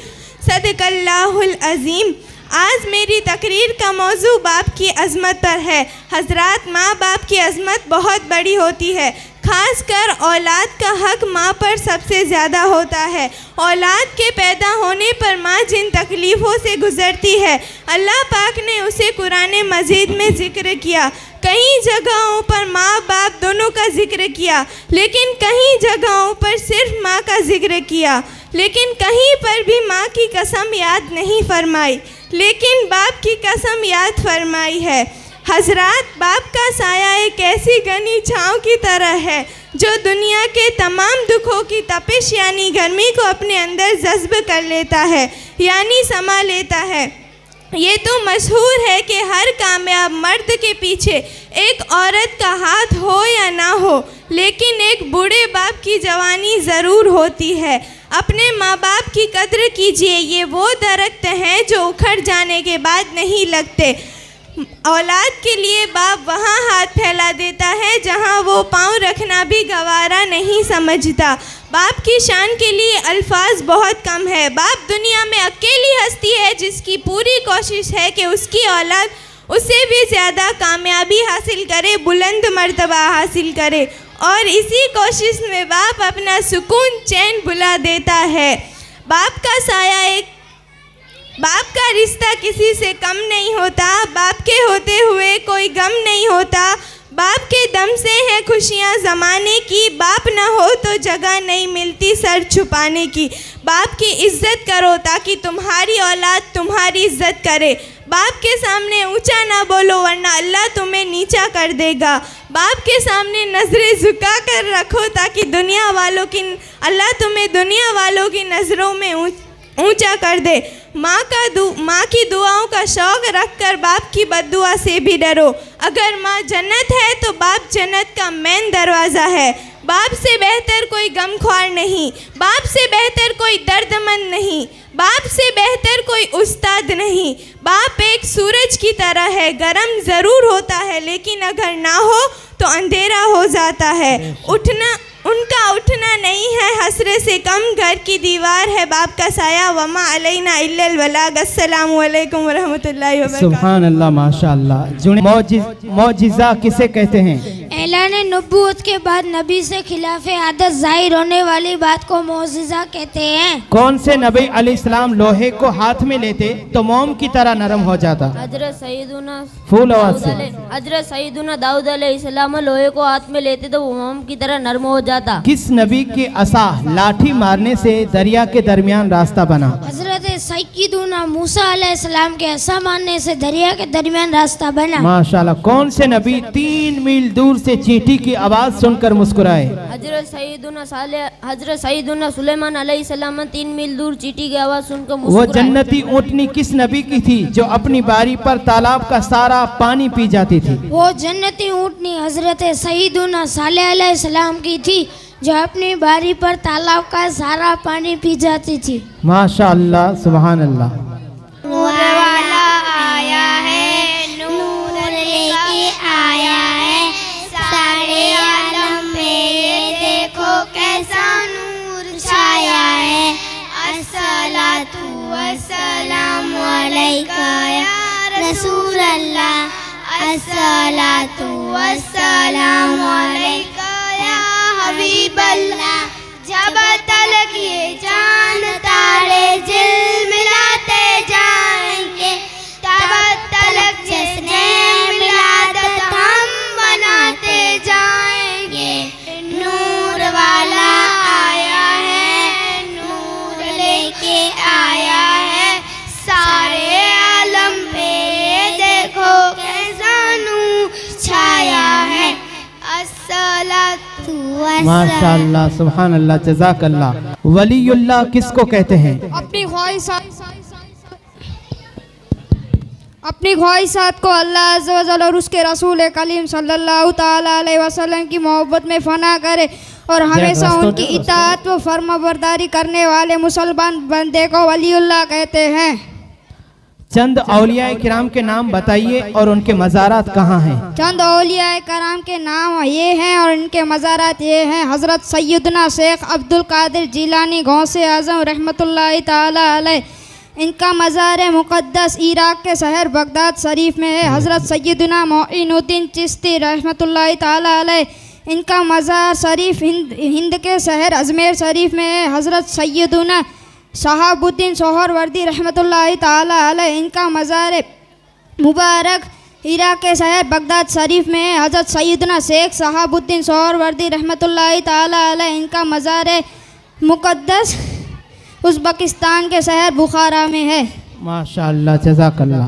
सदक़ल्लाहुल अज़ीम। आज मेरी तकरीर का मौजू बाप की अज़मत पर है। हज़रात, माँ बाप की अज़मत बहुत बड़ी होती है, खासकर औलाद का हक माँ पर सबसे ज़्यादा होता है। औलाद के पैदा होने पर माँ जिन तकलीफ़ों से गुज़रती है, अल्लाह पाक ने उसे कुरान मजीद में ज़िक्र किया। कई जगहों पर माँ बाप दोनों का ज़िक्र किया, लेकिन कई जगहों पर सिर्फ माँ का ज़िक्र किया। लेकिन कहीं पर भी माँ की कसम याद नहीं फरमाई, लेकिन बाप की कसम याद फरमाई है। हज़रात, बाप का साया एक ऐसी घनी छाँव की तरह है जो दुनिया के तमाम दुखों की तपिश यानी गर्मी को अपने अंदर जज्ब कर लेता है, यानी समा लेता है। ये तो मशहूर है कि हर कामयाब मर्द के पीछे एक औरत का हाथ हो या ना हो, लेकिन एक बूढ़े बाप की जवानी ज़रूर होती है। अपने माँ बाप की कद्र कीजिए, ये वो दरख्त हैं जो उखड़ जाने के बाद नहीं लगते। औलाद के लिए बाप वहाँ हाथ फैला देता है जहाँ वो पाँव रखना भी गवारा नहीं समझता। बाप की शान के लिए अल्फाज बहुत कम है। बाप दुनिया में अकेली हस्ती है जिसकी पूरी कोशिश है कि उसकी औलाद उससे भी ज़्यादा कामयाबी हासिल करे, बुलंद मर्तबा हासिल करे, और इसी कोशिश में बाप अपना सुकून चैन बुला देता है। बाप का रिश्ता किसी से कम नहीं होता, बाप के होते हुए कोई गम नहीं होता। बाप के दम से है खुशियाँ ज़माने की, बाप न हो तो जगह नहीं मिलती सर छुपाने की। बाप की इज़्ज़त करो ताकि तुम्हारी औलाद तुम्हारी इज़्ज़त करे। बाप के सामने ऊंचा ना बोलो वरना अल्लाह तुम्हें नीचा कर देगा। बाप के सामने नज़रें झुका कर रखो ताकि अल्लाह तुम्हें दुनिया वालों की नज़रों में ऊंचा कर दे। माँ की दुआओं का शौक़ रखकर बाप की बद्दुआ से भी डरो। अगर माँ जन्नत है तो बाप जन्नत का मेन दरवाज़ा है। बाप से बेहतर कोई गमख्वार नहीं, बाप से बेहतर कोई दर्दमंद नहीं, बाप से बेहतर कोई उस्ताद नहीं। बाप एक सूरज की तरह है, गर्म ज़रूर होता है लेकिन अगर ना हो तो अंधेरा हो जाता है। उनका उठना नहीं है हसरे से कम, घर की दीवार है बाप का साया। वमा अलैना इल्लल बलाग। अस्सलामु अलैकुम वरहमतुल्लाहि वबरकातुहू। सुभान अल्लाह, माशाअल्लाह। मौजिज़ा किसे कहते हैं? ऐलान नबूवत के बाद नबी से खिलाफ आदत जाहिर होने वाली बात को मौजिज़ा कहते हैं। कौन से नबी अलैहिस्सलाम लोहे को हाथ में लेते तो मोम की तरह नरम हो जाता? हजरत सैयदुना फूल आवाज से। हजरत सैयदुना दाऊद अलैहिस्सलाम लोहे को हाथ में लेते तो वो मोम की तरह नरम हो जाता। किस नबी के असा लाठी मारने से दरिया के दरमियान रास्ता बना? हजरत सैयदुना मूसा अलैहिस्सलाम के असा मारने से दरिया के दरमियान रास्ता बना। माशाल्लाह। कौन से नबी 3 मील दूर से चींटी की आवाज सुनकर मुस्कुराए? हजरत सैयदुना सुलेमान अलैहिस्सलाम 3 मील दूर चींटी की आवाज सुनकर वो मुस्कुराए। जन्नती ऊँटनी किस नबी की थी जो अपनी बारी पर तालाब का सारा पानी पी जाती थी? वो जन्नती ऊँटनी हजरत सैयदुना सालेह अलैहिस्सलाम की थी जो अपनी बारी पर तालाब का सारा पानी पी जाती थी। माशाअल्लाह, सुभान अल्लाह। नूर वाला आया है, नूर लेके आया है, सारे आलम पे ये देखो कैसा नूर छाया है। अस्सलातु वस्सलामु अलैका या रसूल अल्लाह, अस्सलातु वस्सलामु अलैका या हबीब अल्लाह। जब तलक ये चांद तारे झिलमिलाते जाएंगे, तब तलक जिसने मिलादत हम मनाते जाएंगे। नूर वाला आया है, नूर लेके आया है, सारे माशाअल्लाह सुभान अल्लाह जज़ाकल्लाह। वलीउल्लाह किसको कहते हैं? अपनी ख्वाहिशात को अल्लाह अज़्ज़ व जल और उसके रसूल करीम सल्लल्लाहु ताला अलैहि वसल्लम की मोहब्बत में फना करे और हमेशा उनकी इताअत व फर्माबरदारी करने वाले मुसलमान बंदे को वलीउल्लाह कहते हैं। चंद औलिया किराम के नाम बताइए और उनके मज़ारात कहाँ हैं? चंद औलिया कराम के नाम ये हैं और इनके मज़ारात ये हैं। हज़रत सैयदना शेख अब्दुल कादिर जिलानी गौसे आज़म रहमतुल्लाहि ताला अलैह, इनका मज़ार मुक़द्दस इराक़ के शहर बगदाद शरीफ में है। हज़रत सैयदना मोइनुद्दीन चिश्ती रहमतुल्लाहि ताला अलैह, इनका मज़ार शरीफ हिंद के शहर अजमेर शरीफ में है। हज़रत सैयदना शहाबुद्दीन सोहरवर्दी रहमतुल्लाहि ताला अलैह, इनका मज़ार मुबारक इराक़ के शहर बगदाद शरीफ में है। हज़रत सैयदना शेख शहाबुद्दीन सोहरवर्दी रहमतुल्लाहि ताला अलैह, इनका मज़ार मुक़द्दस उज़्बेकिस्तान के शहर बुखारा में है। माशाअल्लाह जज़ाकल्लाह।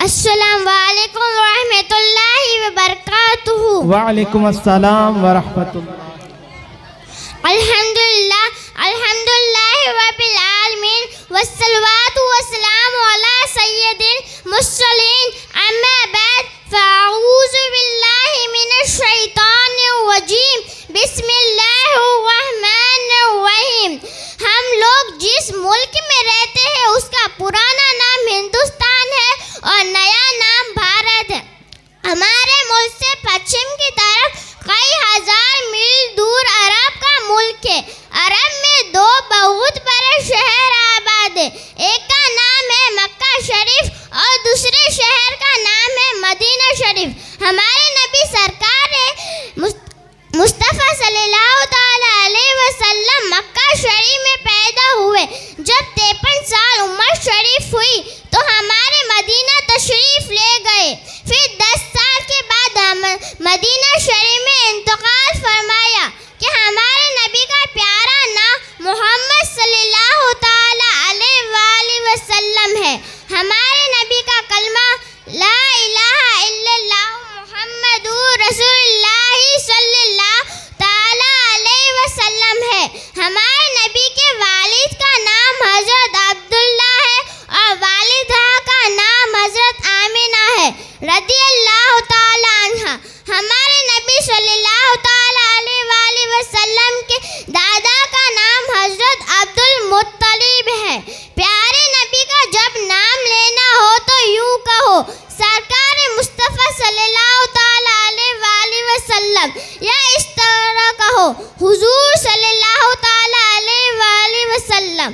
अस्सलाम वालेकुम व रहमतुल्लाहि व बरकातुहू। वालेकुम अस्सलाम व रहमतुल्लाह। अल्हम्दुलिल्लाह अल्हम्दुलिल्लाह रब्बिल आलमीन वस्सलातु वस्सलामु अला सय्यदिल मुरसलीन अम्मा बाद फ़अऊज़ु बिल्लाहि मिनश शैतानिर रजीम बिस्मिल्लाहिर रहमानिर रहीम। हम लोग जिस मुल्क में रहते हैं उसका पुराना नाम हिंदुस्तान है और नया नाम भारत है। हमारे मुल्क से पश्चिम की तरफ कई हजार मील दूर अरब का मुल्क है। अरब में दो बहुत बड़े शहर आबाद है। एक का नाम है मक्का शरीफ और दूसरे शहर का नाम है मदीना शरीफ। हमारे नबी सरकार ने मुस्तफ़ा सल्लल्लाहु ताला अलैहि वसल्लम मक्का शरीफ में पैदा हुए। जब 53 साल उम्र शरीफ हुई तो हमारे मदीना तशरीफ ले गए। फिर 10 साल के बाद मदीना शरीफ में इंतकाल फरमाया कि हमारे नबी का प्यारा नाम मोहम्मद सल्लल्लाहु ताला अलैहि वसल्लम है। हमारे नबी का कलमा ला इलाहा इल्लल्लाह मुहम्मदुर रसूलुल्लाह सल्लल्लाहु ताला अलैहि वसल्लम है। हमारे नबी के वालिद का नाम हज़रत अब्दुल्ला है और वालिदा का नाम हज़रत आमिना है रदियल्लाहु ताला अन्हा। हमारे नबी सल्लल्लाहु ताला अलैहि वसल्लम के दादा का नाम हज़रत अब्दुल मुत्तलिब है। प्यारे नबी का जब नाम लेना हो तो यूँ कहो सरकार मुस्तफ़ा सल्लल्लाहु ताला अलैहि वसल्लम, या इस तरह कहो हुजूर सल्लल्लाहु ताला अलैहि वसल्लम।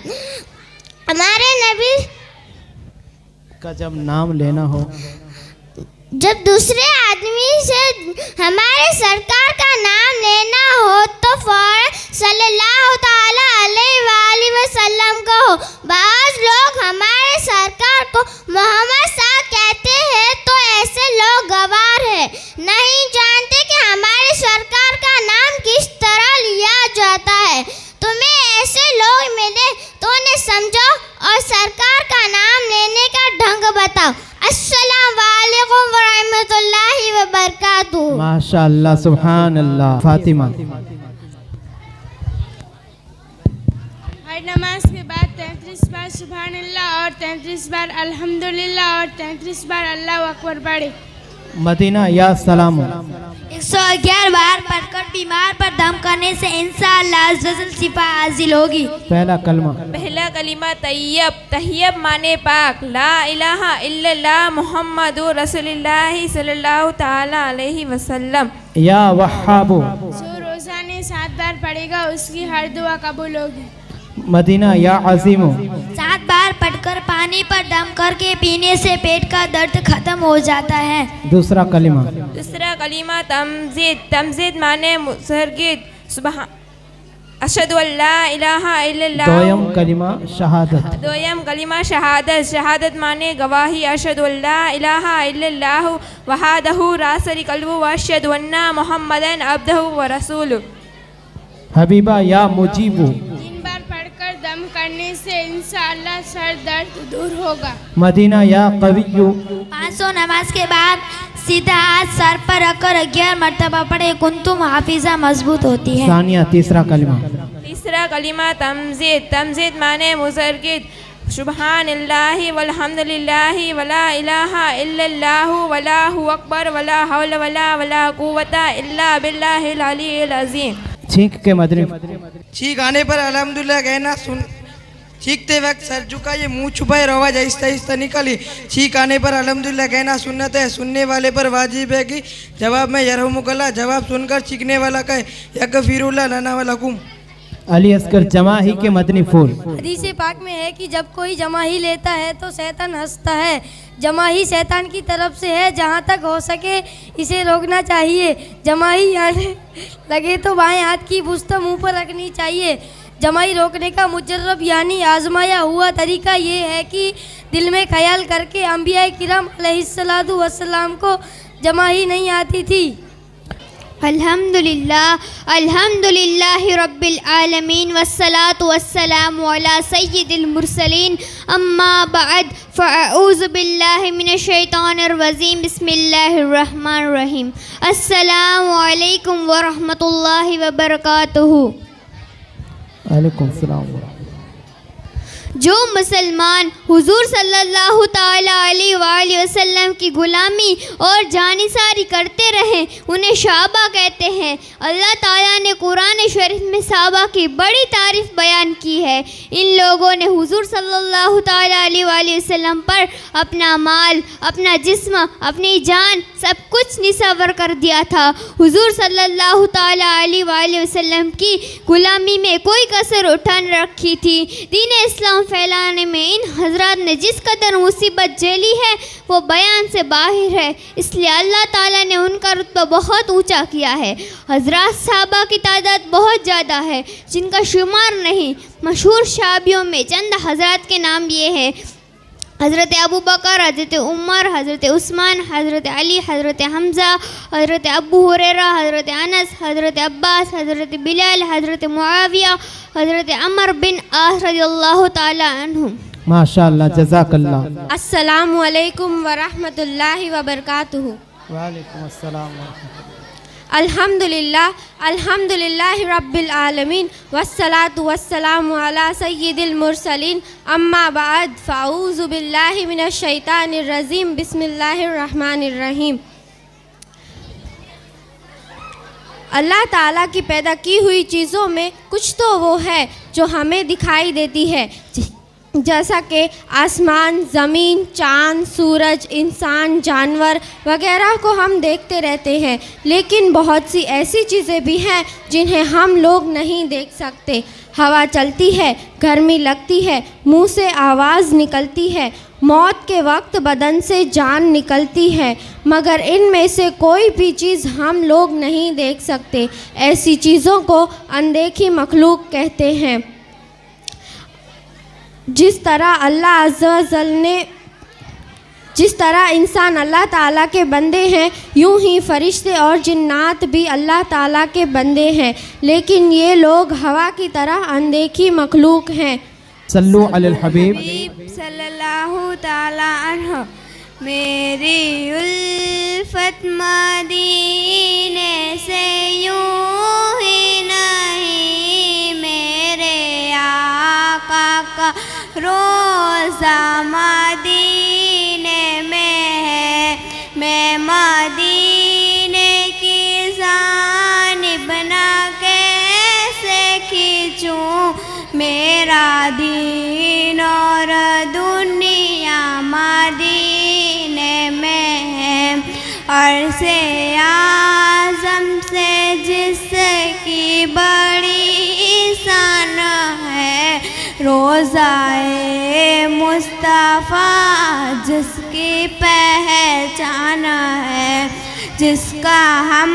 हमारे नबी का जब नाम लेना हो, जब दूसरे आदमी से हमारे सरकार का नाम लेना हो तो फौरन सल्लल्लाहु ताला अलैहि वसल्लम कहो। बाज़ लोग हमारे सरकार को मोहम्मद साहब कहते हैं तो ऐसे लोग गवार हैं, नहीं जानते कि हमारे सरकार का नाम किस तरह लिया जाता है। तुम्हें ऐसे लोग मिले तो उन्हें समझो और सरकार का नाम लेने का ढंग बताओ। अस्सलाम वालेकुम व रहमतुल्लाहि व बरकातुहू। माशाअल्लाह सुभान अल्लाह। फातिमा। हर नमाज के बाद 33 बार सुभान अल्लाह और 33 बार अल्हम्दुलिल्लाह और 33 बार अल्लाहु अकबर पढ़े। मदीना या सलाम। 111 बार पढ़कर बीमार पर दम करने से इंशाअल्लाह अज़्ज़ल शिफा हासिल होगी। पहला कलमा। पहला कलीमा तैयब। तैयब माने पाक। ला इलाहा इल्लल्लाह मुहम्मदुर रसूलुल्लाह सल्लल्लाहु ताला अलैहि वसल्लम। या वहाबू। जो रोज़ाने 7 बार पढ़ेगा उसकी हर दुआ कबूल होगी। मदीना या अजीमो। 7 बार पढ़कर पानी पर दम करके पीने से पेट का दर्द खत्म हो जाता है। दूसरा कलीमा। दूसरा कलीमा तमजीद। तमजीद माने मुसरगिद। सुबह अशहदु अल्ला इलाहा इल्लल्लाह। दोयम कलीमा शहादत। दोयम कलीमा शहादत। शहादत माने गवाही। अशहदु अल्ला इलाहा इल्लल्लाह वहदहु ला शरीका लहु व अशहदु अन्ना मुहम्मदन अब्दुहु व रसूलुहु। हबीबा या मुजीबू। 3 बार पढ़कर दम करने से इंशाअल्लाह सर दर्द दूर होगा। मदीना या कवियु। 500 नमाज के बाद सीधा हाथ सर पर रखकर 11 मरतबा पढ़े कुंतुम हाफिजा मजबूत होती है। सानिया तीसरा कलमा। तीसरा कलिमा तमजीद। तमजीद माने मुजरगिद। सुबहानल्लाहि वल्हम्दुलिल्लाहि वला इलाहा इल्लल्लाहु वल्लाहु अकबर वला हौला वला कुव्वता इल्ला बिल्लाहिल अलील अज़ीम। छींक के मदनी। छींक आने पर अल्हम्दुलिल्लाह कहना सुन। छींकते वक्त सर झुकाइए, मुंह छुपाए, आवाज आहिस्ता आहिस्ता निकाली। छींक आने पर अल्हम्दुलिल्लाह कहना सुन्नत है, सुनने वाले पर वाजिब है कि जवाब में यरहमुकल्लाह, जवाब सुनकर छींकने वाला कहे यगफिरुल्लाह लना व लकुम। अली असगर जमाही के मदनी फूल। हदीस पाक में है कि जब कोई जमाही लेता है तो शैतान हंसता है। जमाही शैतान की तरफ से है, जहाँ तक हो सके इसे रोकना चाहिए। जमाही आने लगे तो बाएं हाथ की बुस्त मुंह पर रखनी चाहिए। जमाई रोकने का मुजर्रब यानी आजमाया हुआ तरीका ये है कि दिल में ख्याल करके अंबिया किराम अलैहिस्सलातु वस्सलाम को जमाई नहीं आती थी। अल्हम्दुलिल्लाह अल्हम्दुलिल्लाहि रब्बिल आलमीन वस्सलातु वस्सलामु अला सय्यिदिल मुरसलीन अम्मा बअद फ़अऊज़ु बिल्लाहि मिनश शैतानिर रजीम बिस्मिल्लाहिर रहमानिर रहीम। अस्सलामु अलैकुम व रहमतुल्लाहि व बरकातुहू। वालेकुम सलाम। जो मुसलमान हुजूर सल्लल्लाहु ताला अलैहि वसल्लम की गुलामी और जानिसारी करते रहे उन्हें शाबा कहते हैं। अल्लाह ताला ने कुरान शरीफ में साहबा की बड़ी तारीफ़ बयान की है। इन लोगों ने हुजूर सल्लल्लाहु ताला अलैहि वसल्लम पर अपना माल, अपना जिस्म, अपनी जान सब कुछ निसावर कर दिया था। हुजूर सल्लल्लाहु ताला अलैहि वसल्लम की गुलामी में कोई कसर उठा न रखी थी। दीन इस्लाम फैलाने में इन हजरात ने जिस कदर मुसीबत झेली है वो बयान से बाहर है, इसलिए अल्लाह ताला ने उनका रुतबा बहुत ऊंचा किया है। हजरात साहबा की तादाद बहुत ज़्यादा है जिनका शुमार नहीं। मशहूर शाबियों में चंद हजरात के नाम ये हैं: हज़रत अबू बकर, हज़रत उमर, हज़रत उस्मान, हज़रत अली, हज़रत हमज़ा, हज़रत अबू हुरैरा, हज़रत अनस, हज़रत अब्बास, हज़रत बिलाल, हज़रत मुआविया, हज़रत अमर बिन आस रज़ियल्लाहु ताला अन्हुम। माशाअल्लाह, जज़ाकल्लाह। अस्सलामु अलैकुम व रहमतुल्लाहि व बरकातुहू। वालेकुम अस्सलाम। अल्हम्दुलिल्लाह अल्हम्दुलिल्लाहि रब्बिल आलमीन वस्सलातु वस्सलामु अला सय्यिदिल मुरसलीन अम्मा बाद फ़अऊज़ु बिल्लाहि मिनश शैतानिर रजीम बिस्मिल्लाहिर रहमानिर रहीम। अल्लाह ताला की पैदा की हुई चीज़ों में कुछ तो वो है जो हमें दिखाई देती है, जैसा कि आसमान, ज़मीन, चाँद, सूरज, इंसान, जानवर वगैरह को हम देखते रहते हैं। लेकिन बहुत सी ऐसी चीज़ें भी हैं जिन्हें हम लोग नहीं देख सकते। हवा चलती है, गर्मी लगती है, मुंह से आवाज़ निकलती है, मौत के वक्त बदन से जान निकलती है, मगर इनमें से कोई भी चीज़ हम लोग नहीं देख सकते। ऐसी चीज़ों को अनदेखी मखलूक कहते हैं। जिस तरह इंसान अल्लाह ताला के बंदे हैं, यूं ही फरिश्ते और जिन्नात भी अल्लाह ताला के बंदे हैं, लेकिन ये लोग हवा की तरह अनदेखी मखलूक हैं। सल्लु अलल हबीब सल्लल्लाहु ताला अन्हु। मेरी उल्फत मदीने से यूं ही नहीं, मेरे आका का रोज़ा मदीने में है। मैं मदीने की जानिब ना कैसे खींचूं, मेरा दीन और दुनिया मदीने में है। अरसे आज़म से जिसकी बड़ी शान है, रोज़ाए मुस्तफ़ा जिसकी पहचान है, जिसका हम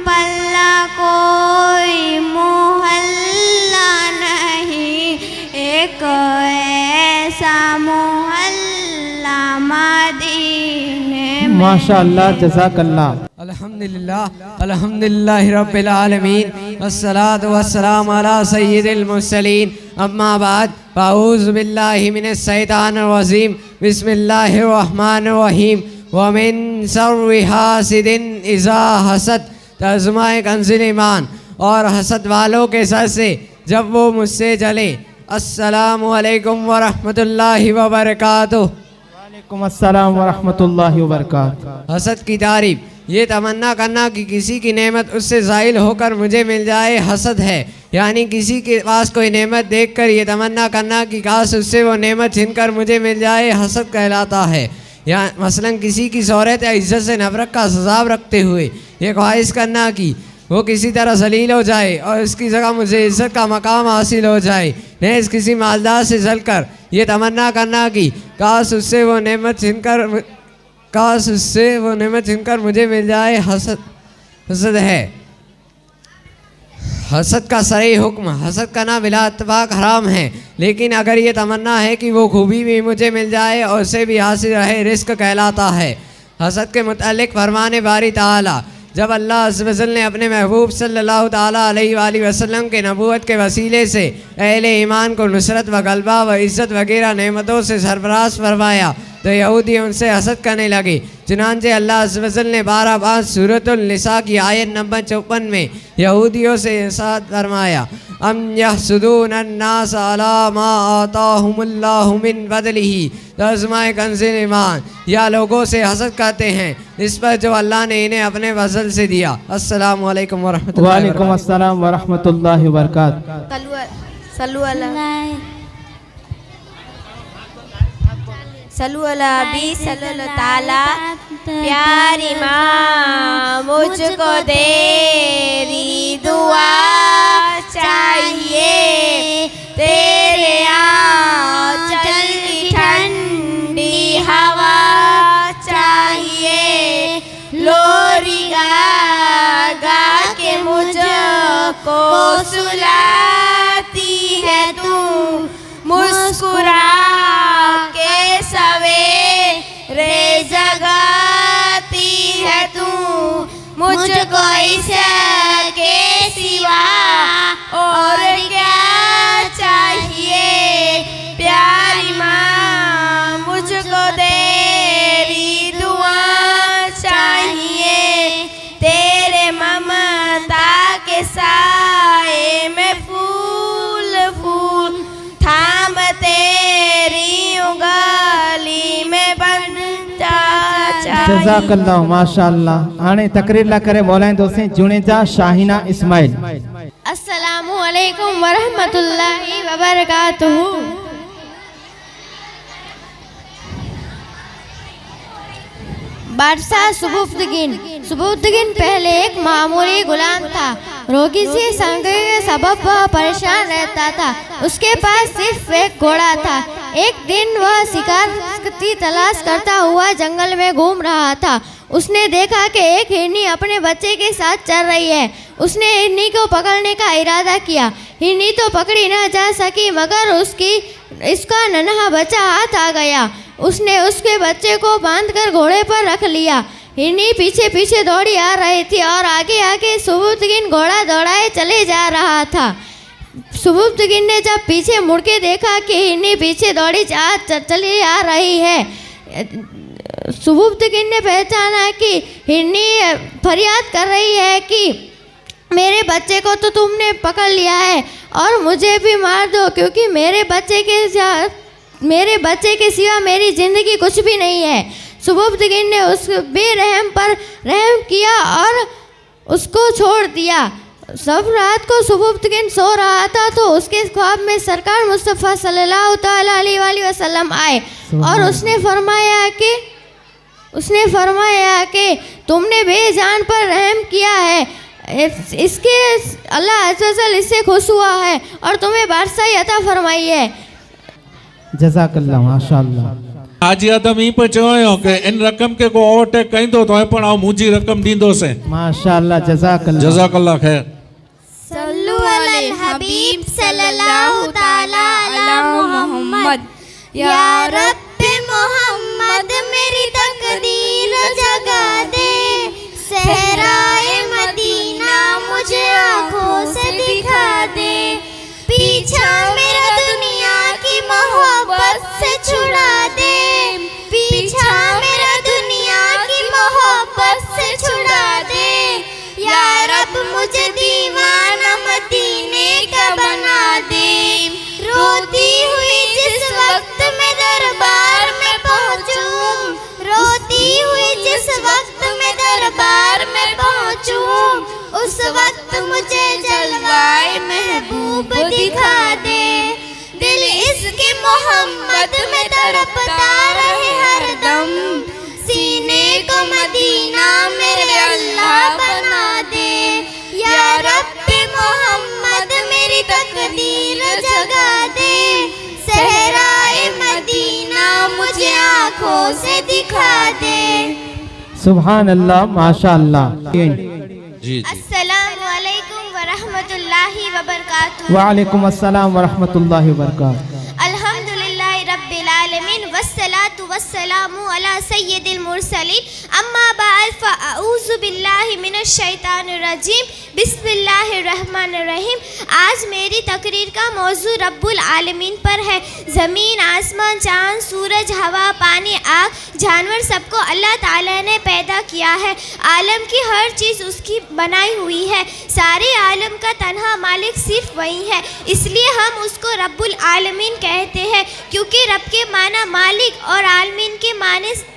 पल्ला कोई मोहल्ला नहीं, एक ऐसा मोहल्ला मदीने में। माशाअल्लाह, जज़ाकल्लाह। अल्हम्दुलिल्लाह अल्हम्दुलिल्लाहि रब्बिल आलमीन वस्सलातु वस्सलामु अला सय्यिदिल मुरसलीन अम्मा बाद फ़अऊज़ु बिल्लाहि मिनश शैतानिर रजीम बिस्मिल्लाहिर रहमानिर रहीम। वमिन शर्रि हासिदिन इज़ा हसद। तर्जुमा कंज़ुल ईमान। और हसद वालों के सर से जब वो मुझसे जले। अस्सलामु अलैकुम व रहमतुल्लाहि व बरकातुहू। वालेकुम अस्सलाम व रहमतुल्लाहि व बरकातुहू। हसद की तारीफ, ये तमन्ना करना कि किसी की नेमत उससे ज़ाइल होकर मुझे मिल जाए, हसद है। यानी किसी के पास कोई नेमत देखकर ये तमन्ना करना कि काश उससे वो नेमत छीनकर मुझे मिल जाए, हसद कहलाता है। या मसलन किसी की शोहरत या इज़्ज़त से नफरत का सजाब रखते हुए ये ख्वाहिश करना कि वो किसी तरह जलील हो जाए और उसकी जगह मुझे इज़्ज़त का मकाम हासिल हो जाए। नेज़ किसी मालदार से जलकर ये तमन्ना करना कि काश उससे वो नेमत छीनकर मुझे मिल जाए, हसद है। हसद का सही हुक्म, हसद करना बिला इत्तफाक हराम है, लेकिन अगर ये तमन्ना है कि वो खूबी भी मुझे मिल जाए और उसे भी हासिल रहे, रिस्क कहलाता है। हसद के मुतालिक फरमाने बारी ताला, जब अल्लाह अज़्ज़ व जल ने अपने महबूब सल्लल्लाहु ताला अलैहि वसल्लम के नबूवत के वसीले से अहले ईमान को नुसरत व गलबा व इज़्ज़त वगैरह नेमतों से सरफराज फरमाया तो यहूदी उनसे हसद करने लगे। चुनांचे अल्लाह अज़्ज़ व जल ने 12 बार सूरतुल निसा की आयत नंबर 54 में यहूदियों से इरशाद फरमाया, अम यहसुदूनन नास अला मा आताहुमुल्लाहु मिन फदलिही। तर्जुमा कंज़ुल ईमान, या लोगों से हसद करते हैं इस पर जो अल्लाह ने इन्हें अपने फजल से दिया। अस्सलामु अलैकुम व रहमतुल्लाहि व वालेकुम अस्सलाम व रहमतुल्लाहि व बरकातुहू। सल्लु अला नबी सल्लल्लाहु ताला। प्यारी माँ मुझको तेरी दुआ चाहिए, तेरे आंचल की ठंडी हवा चाहिए। लोरी गा गा के मुझको सुलाती है तू, मुस्कुरा के सवेरे जगाती है तू। मुझको इसके सिवा और क्या चाहिए। प्यारी माँ मुझको तेरी दुआ चाहिए, तेरे ममता के साए में फूल फूल थाम तेरी उंगली में बन चाहिए। जज़ाकल्लाह माशाअल्लाह। हाणे तकरीर ला करे बोलाईंदोसीं जुणेजा शाहीना इस्माइल। अस्सलामु अलैकुम व रहमतुल्लाहि व बरकातुहू। बादशाह सुबुद्दीन पहले एक मामूली गुलाम था। रोगी से संग के सबब वह परेशान रहता था। उसके पास सिर्फ एक घोड़ा था। एक दिन वह शिकार की तलाश करता हुआ जंगल में घूम रहा था। उसने देखा कि एक हिरनी अपने बच्चे के साथ चल रही है। उसने हिरनी को पकड़ने का इरादा किया। हिरनी तो पकड़ी न जा सकी, मगर इसका नन्हा बच्चा हाथ आ गया। उसने उसके बच्चे को बांधकर घोड़े पर रख लिया। हिरनी पीछे पीछे दौड़ी आ रही थी और आगे आगे सुबुद्दीन घोड़ा दौड़ाए चले जा रहा था। सुबुद्दीन ने जब पीछे मुड़ के देखा कि हिरनी पीछे दौड़ी चली आ रही है, सुबुद्दीन ने पहचाना कि हिरनी फरियाद कर रही है कि मेरे बच्चे को तो तुमने पकड़ लिया है और मुझे भी मार दो, क्योंकि मेरे बच्चे के सिवा मेरी ज़िंदगी कुछ भी नहीं है। सुबुद्दीन ने उस बेरहम पर रहम किया और उसको छोड़ दिया। सब रात को सुबुद्दीन सो रहा था तो उसके ख्वाब में सरकार मुस्तफ़ा सल्लल्लाहु ताला अलैहि वसल्लम आए और उसने फरमाया कि तुमने बेजान पर रहम किया है, इसके अल्लाह अज़्ज़ व जल इससे खुश हुआ है और तुम्हें बादशाही अता फरमाई है। जज़ाकल्लाह माशाअल्लाह। हाजी आदम ई पे चयो कि इन रकम के को ओवरटेक कईंदो तो पण आउं मुंहिंजी रकम ॾींदोसीं। माशाअल्लाह जज़ाकल्लाह जज़ाकल्लाह खैर। सल्लु अलल हबीब सल्लल्लाहु ताला अला मुहम्मद। या रब्बे मोहम्मद मेरी तकदीर जगा दे, सहराए मदीना मुझे आँखों से दिखा दे। पीछा मेरा दुनिया मोहब्बत से छुड़ा दे, पीछा मेरा दुनिया रब मुझे दीवाना मदीने का बना दे। रोती हुई जिस वक्त मैं दरबार में पहुँचूं, रोती हुई जिस वक्त मैं दरबार में पहुँचूं, उस वक्त मुझे जलवाए महबूब दिखा दे। दिल इसके मोहम्मद में तड़पता रहे हरदम, सीने को मदीना मेरे अल्लाह बना दे। या रब्बे मोहम्मद मेरी तकदीर जगा दे, सहराए मदीना मुझे आँखों से दिखा दे। सुभान अल्लाह, माशा अल्लाह। जी अस्सलामु अलैकुम व रहमतुल्लाहि व बरकातुहू। वालेकुम अस्सलाम व रहमतुल्लाहि व बरकातुहू। अल्हम्दुलिल्लाहि रब्बिल आलमीन वस्सलातु वस्सलामु अला सय्यिदिल मुरसलीन अम्मा बाद फ़अऊज़ु बिल्लाहि मिनश शैतानिर रजीम बिस्मिल्लाहिर रहमानिर रहीम। आज मेरी तकरीर का मौजू रब्बुल आलमीन पर है। ज़मीन, आसमान, चाँद, सूरज, हवा, पानी, आग, जानवर सबको अल्लाह ताला ने पैदा किया है। आलम की हर चीज़ उसकी बनाई हुई है। सारे आलम का तन्हा मालिक सिर्फ वही है, इसलिए हम उसको रब्बुल आलमीन कहते हैं, क्योंकि रब के माना मालिक और आलमीन के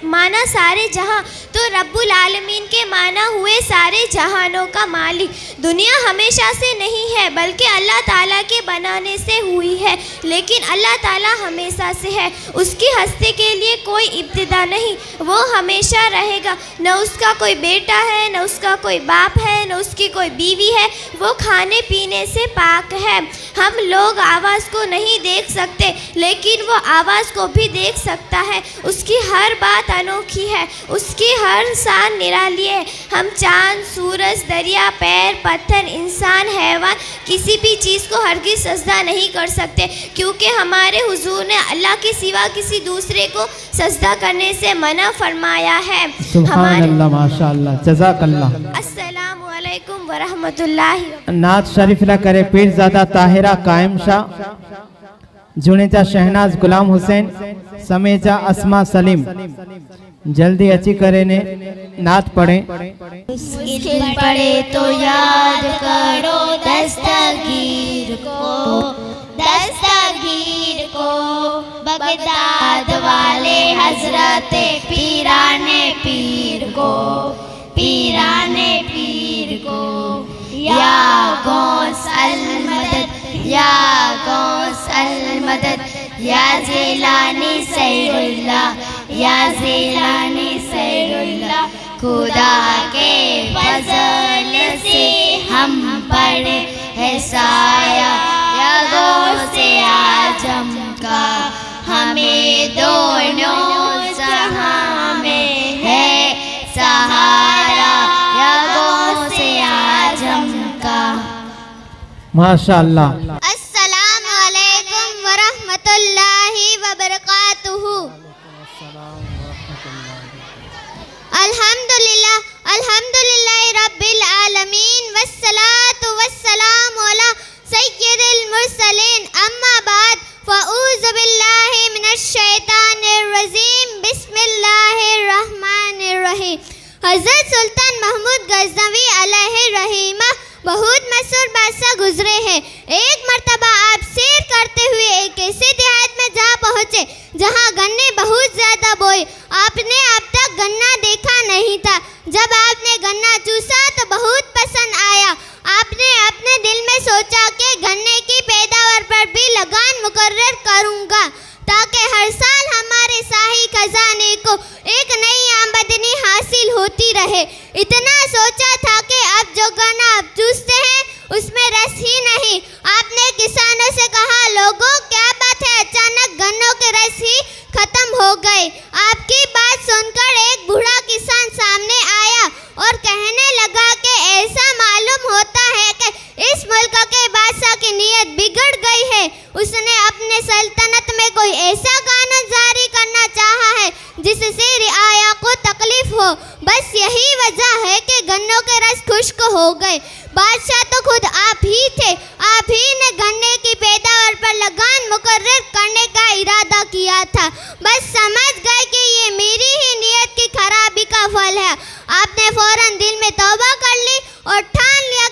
माना सारे जहां, तो रब्बुल आलमीन के माना हुए सारे जहानों का मालिक। दुनिया हमेशा से नहीं है, बल्कि अल्लाह ताला के बनाने से हुई है, लेकिन अल्लाह ताला हमेशा से है। उसकी हस्ती के लिए कोई इब्तिदा नहीं, वो हमेशा रहेगा। न उसका कोई बेटा है, न उसका कोई बाप है, न उसकी कोई बीवी है। वो खाने पीने से पाक है। हम लोग आवाज़ को नहीं देख सकते, लेकिन वो आवाज़ को भी देख सकता है। उसकी हर बात अनोखी है, उसकी हर शान निराली है। हम चाँद, सूरज, दरिया, पैर, पत्थर, इंसान, हैवान, किसी भी चीज़ को हरगिज़ सजदा नहीं कर सकते, क्योंकि हमारे हुजूर ने अल्लाह के सिवा किसी दूसरे को सजदा करने से मना फरमाया है। सुभान अल्लाह, माशा अल्लाह, जज़ाकल्लाह। अस्सलामु अलैकुम व रहमतुल्लाहि। नात शरीफला करे पीरजादा ताहिरा कायम शाह, जुनेजा शहनाज गुलाम हुसैन, समेजा अस्मा सलीम। जल्दी अच्छी करे ने नात पढ़े। मुश्किल पड़े तो याद करो दस्तगीर को, दस्तगीर को, बगदाद वाले हजरत पीराने पीर को, पीराने पीर को। या गौस अल मदद, या गौस अल मदद, या ज़ीलानी सैरुल्लाह, या ज़ीलानी सैरुल्लाह। खुदा के फजल से हम पर है साया, या गौसे आजम का हमें दोनों जहां में है सहारा, या गौसे आजम का। माशा अल्लाह। अस्सलामु अलैकुम व रहमतुल्लाहि व बरकातुहू। अल्हम्दुलिल्लाह, अल्हम्दुलिल्लाह रब्बिल आलमीन वस्सलातु वस्सलामु अला सय्यिदिल मुरसलीन अम्मा बाद फ़अऊज़ु बिल्लाहि मिनश शैतानिर रजीम बिस्मिल्लाहिर रहमानिर रहीम। हज़रत सुल्तान महमूद गज़नवी अलैहि रहमह बहुत मशहूर बादशाह गुजरे हैं। एक मर्तबा आप सैर करते हुए एक ऐसे देहात में जा पहुँचे जहाँ गन्ने बहुत ज़्यादा बोए। आपने अब तक गन्ना देखा नहीं था। जब आपने गन्ना चूसा तो बहुत पसंद आया। आपने अपने दिल में सोचा कि गन्ने की पैदावार पर भी लगान मुकर्रर करूँगा, ताकि हर साल हमारे शाही खजाने को एक नई आमदनी हासिल होती रहे। इतना सोचा था कि अब जो गन्ना आप चूसते हैं उसमें रस ही नहीं। आपने किसानों से कहा, लोगों क्या बात है, अचानक गन्नों के रस ही खत्म हो गए। आपकी बात सुनकर एक बूढ़ा किसान सामने आया और कहने लगा कि ऐसा मालूम होता है कि इस मुल्क के बादशाह की नीयत बिगड़ गई है। उसने अपने सल्तनत में कोई ऐसा कानून जारी करना चाहा है जिससे रिआया को तकलीफ हो। बस यही वजह है कि गन्नों के रस खुश्क हो गए। बादशाह तो खुद आप ही थे। आप ही ने गन्ने की पैदावार पर लगान मुकर्रर करने का इरादा किया था। बस समझ गए कि ये मेरी ही नीयत की खराबी का फल है। आपने फौरन दिल में तौबा कर ली और ठान लिया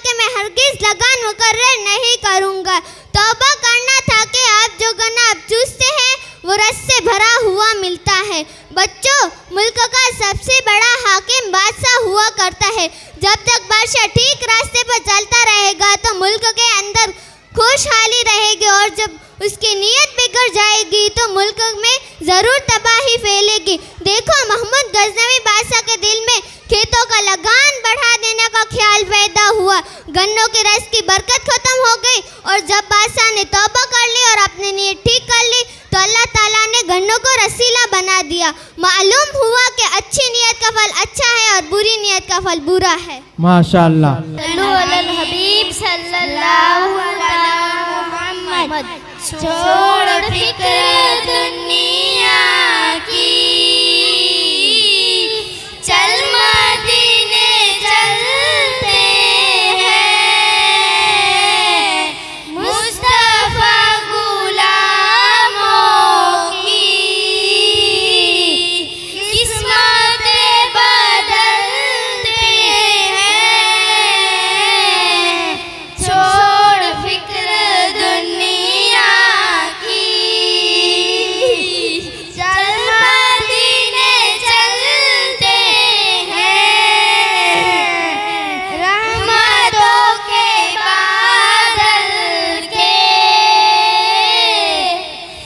हुआ मिलता है। बच्चों, मुल्क का सबसे बड़ा हाकिम बादशाह हुआ करता है। जब तक बादशाह ठीक रास्ते पर चलता रहेगा तो मुल्क के अंदर खुशहाली रहेगी, और जब उसकी नीयत बिगड़ जाएगी तो मुल्क में ज़रूर तबाही फैलेगी। देखो, महमूद गजनवी बादशाह के दिल में खेतों का लगान बढ़ा देने का ख्याल पैदा हुआ। गन्नों के रस की बरकत खत्म हो गई, और जब बादशाह ने तौबा कर ली और अपनी नीयत ठीक कर ली तो अल्लाह ताला ने गन्नों को रसीला बना दिया। मालूम हुआ कि अच्छी नीयत का फल अच्छा है और बुरी नीयत का फल बुरा है। माशाअल्लाह। हबीब सल्लल्लाहु अलैहि मुहम्मद। छोड़ फिक्र दुनिया की, चल मदीने चलते हैं, मुस्तफा गुलामों की किस्मतें बदलते हैं। छोड़ फिक्र दुनिया की, चल मदीने चलते हैं, रहमतों के बादल के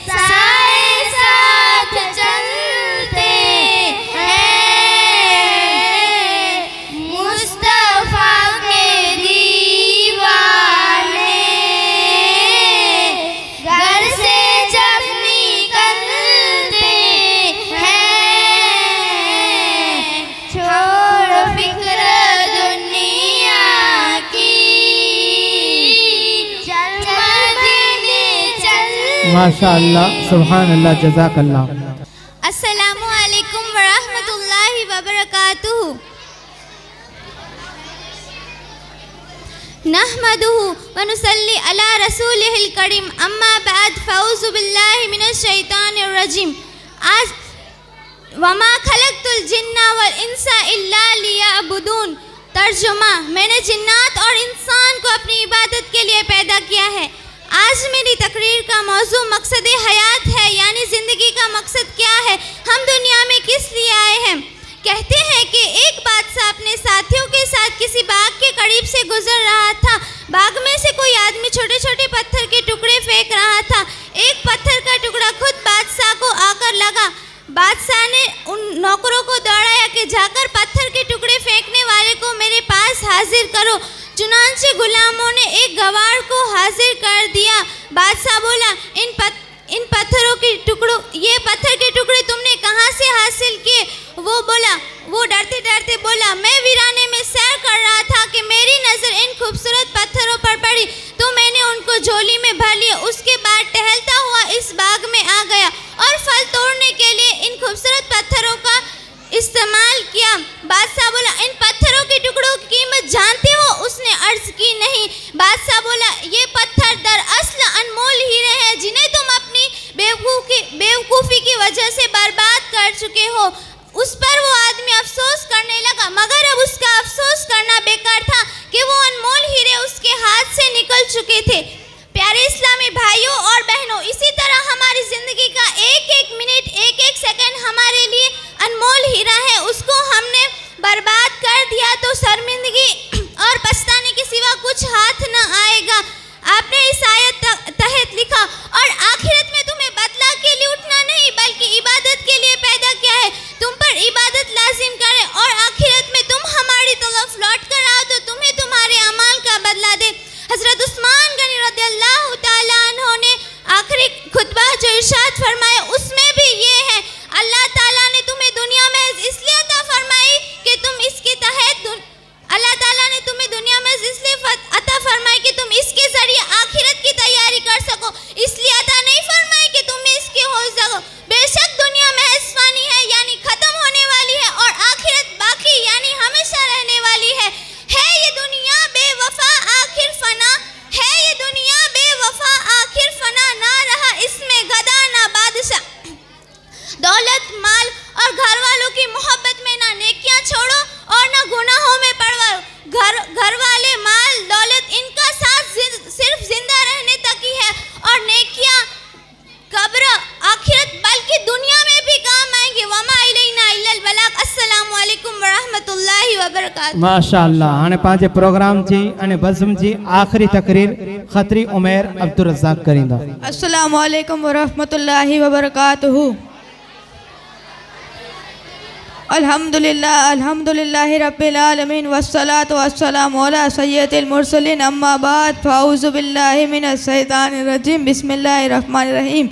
साए साथ चलते हैं, मुस्तफा के दीवाने घर से जब निकलते हैं। छोड़ फिक्र दुनिया की, चल मदीने चलते। माशाअल्लाह, सुभान अल्लाह, जज़ाकल्लाह। अस्सलामु अलैकुम व रहमतुल्लाहि व बरकातुहू। नहमदुहु व नुसल्ली अला रसूलिहिल करीम, अम्मा बाद, फ़अऊज़ु बिल्लाहि मिनश शैतानिर रजीम। आज वमा खलक़तुल जिन्ना वल इंसा इल्ला लियअबुदून। तर्जुमा, मैंने जिन्नात और इंसान को अपनी इबादत के लिए पैदा किया है। आज मेरी तकरीर का मौजू मकसद हयात है, यानी ज़िंदगी का मकसद क्या है, हम दुनिया में किस लिए आए हैं। कहते हैं कि एक बादशाह अपने साथियों के साथ किसी बाग के करीब से गुजर रहा था। बाग में से कोई आदमी छोटे छोटे पत्थर के टुकड़े फेंक रहा था। एक पत्थर का टुकड़ा खुद बादशाह को आकर लगा। बादशाह ने उन नौकरों को दौड़ाया कि जाकर पत्थर के टुकड़े फेंकने वाले को मेरे पास हाजिर करो। चुनांचे गुलामों ने एक गवार को हाजिर कर दिया। बादशाह बोला, इन पत्थरों के टुकड़ों, ये पत्थर के टुकड़े तुमने कहाँ से हासिल किए? वो डरते डरते बोला, मैं वीराने में सैर कर रहा था कि मेरी नज़र इन खूबसूरत पत्थरों पर पड़ी तो मैंने उनको झोली में भर लिया। उसके बाद टहलता हुआ इस बाग में आ गया और फल तोड़ने के लिए इन खूबसूरत पत्थरों का इस्तेमाल किया। बादशाह बोला, इन पत्थरों के टुकड़ों की कीमत जानते हो? उसने अर्ज की, नहीं। बादशाह बोला, ये पत्थर दरअसल अनमोल हीरे हैं जिन्हें तुम अपनी बेवकूफ़ी की वजह से बर्बाद कर चुके हो। उस पर वो आदमी अफसोस करने लगा, मगर अब उसका अफसोस करना बेकार था कि वो अनमोल हीरे उसके हाथ से निकल चुके थे। प्यारे इस्लामी भाइयों और बहनों, इसी तरह हमारी ज़िंदगी का एक एक मिनट, एक एक सेकंड हमारे लिए अनमोल हीरा है। उसको हमने बर्बाद कर दिया तो शर्मिंदगी और पछताने के सिवा कुछ हाथ न आएगा। आपने इस आयत तहत लिखा, और आखिरत में तुम्हें बदला के लिए उठना नहीं बल्कि इबादत के लिए पैदा किया है। तुम पर इबादत लाजिम करें और आखिरत में तुम हमारी तरफ लौट कर आओ तो तुम्हें तुम्हारे अमाल का बदला दे। हज़रत उस्मान गनी रज़ियल्लाहु ताला अन्हु ने आखिरी खुतबा जो इरशाद फरमाया उसमें भी ये है, अल्लाह ताला ने तुम्हें दुनिया में इसलिए अता फरमाई कि तुम इसके तहत, अल्लाह ताला ने तुम्हें दुनिया में इसलिए अता फरमाई कि तुम इसके ज़रिए आखिरत की तैयारी कर सको, इसलिए अता नहीं फरमाई कि तुम इसके हो सको। बेशक दुनिया महज फ़ानी है, यानी ख़त्म होने वाली है, और आखिरत बाकी यानी हमेशा रहने वाली है। ये दुनिया बेवफा आखिर फना, है ये दुनिया बेवफा आखिर फना, ना रहा इसमें गदा ना बादशाह वबरकातुहू। माशाअल्लाह। हाणे पंहिंजे प्रोग्राम जी अने बज़म जी आख़िरी तकरीर खत्री उमैर अब्दुल रज़ाक करींदा। अस्सलामु अलैकुम वरहमतुल्लाहि वबरकातुहू। अल्हम्दुलिल्लाहि रब्बिल आलमीन वस्सलातु वस्सलामु अला सय्यदिल मुरसलीन अम्मा बाद फ़ाऊज़ु बिल्लाहि मिनश शैतानिर रजीम बिस्मिल्लाहिर रहमानिर रहीम।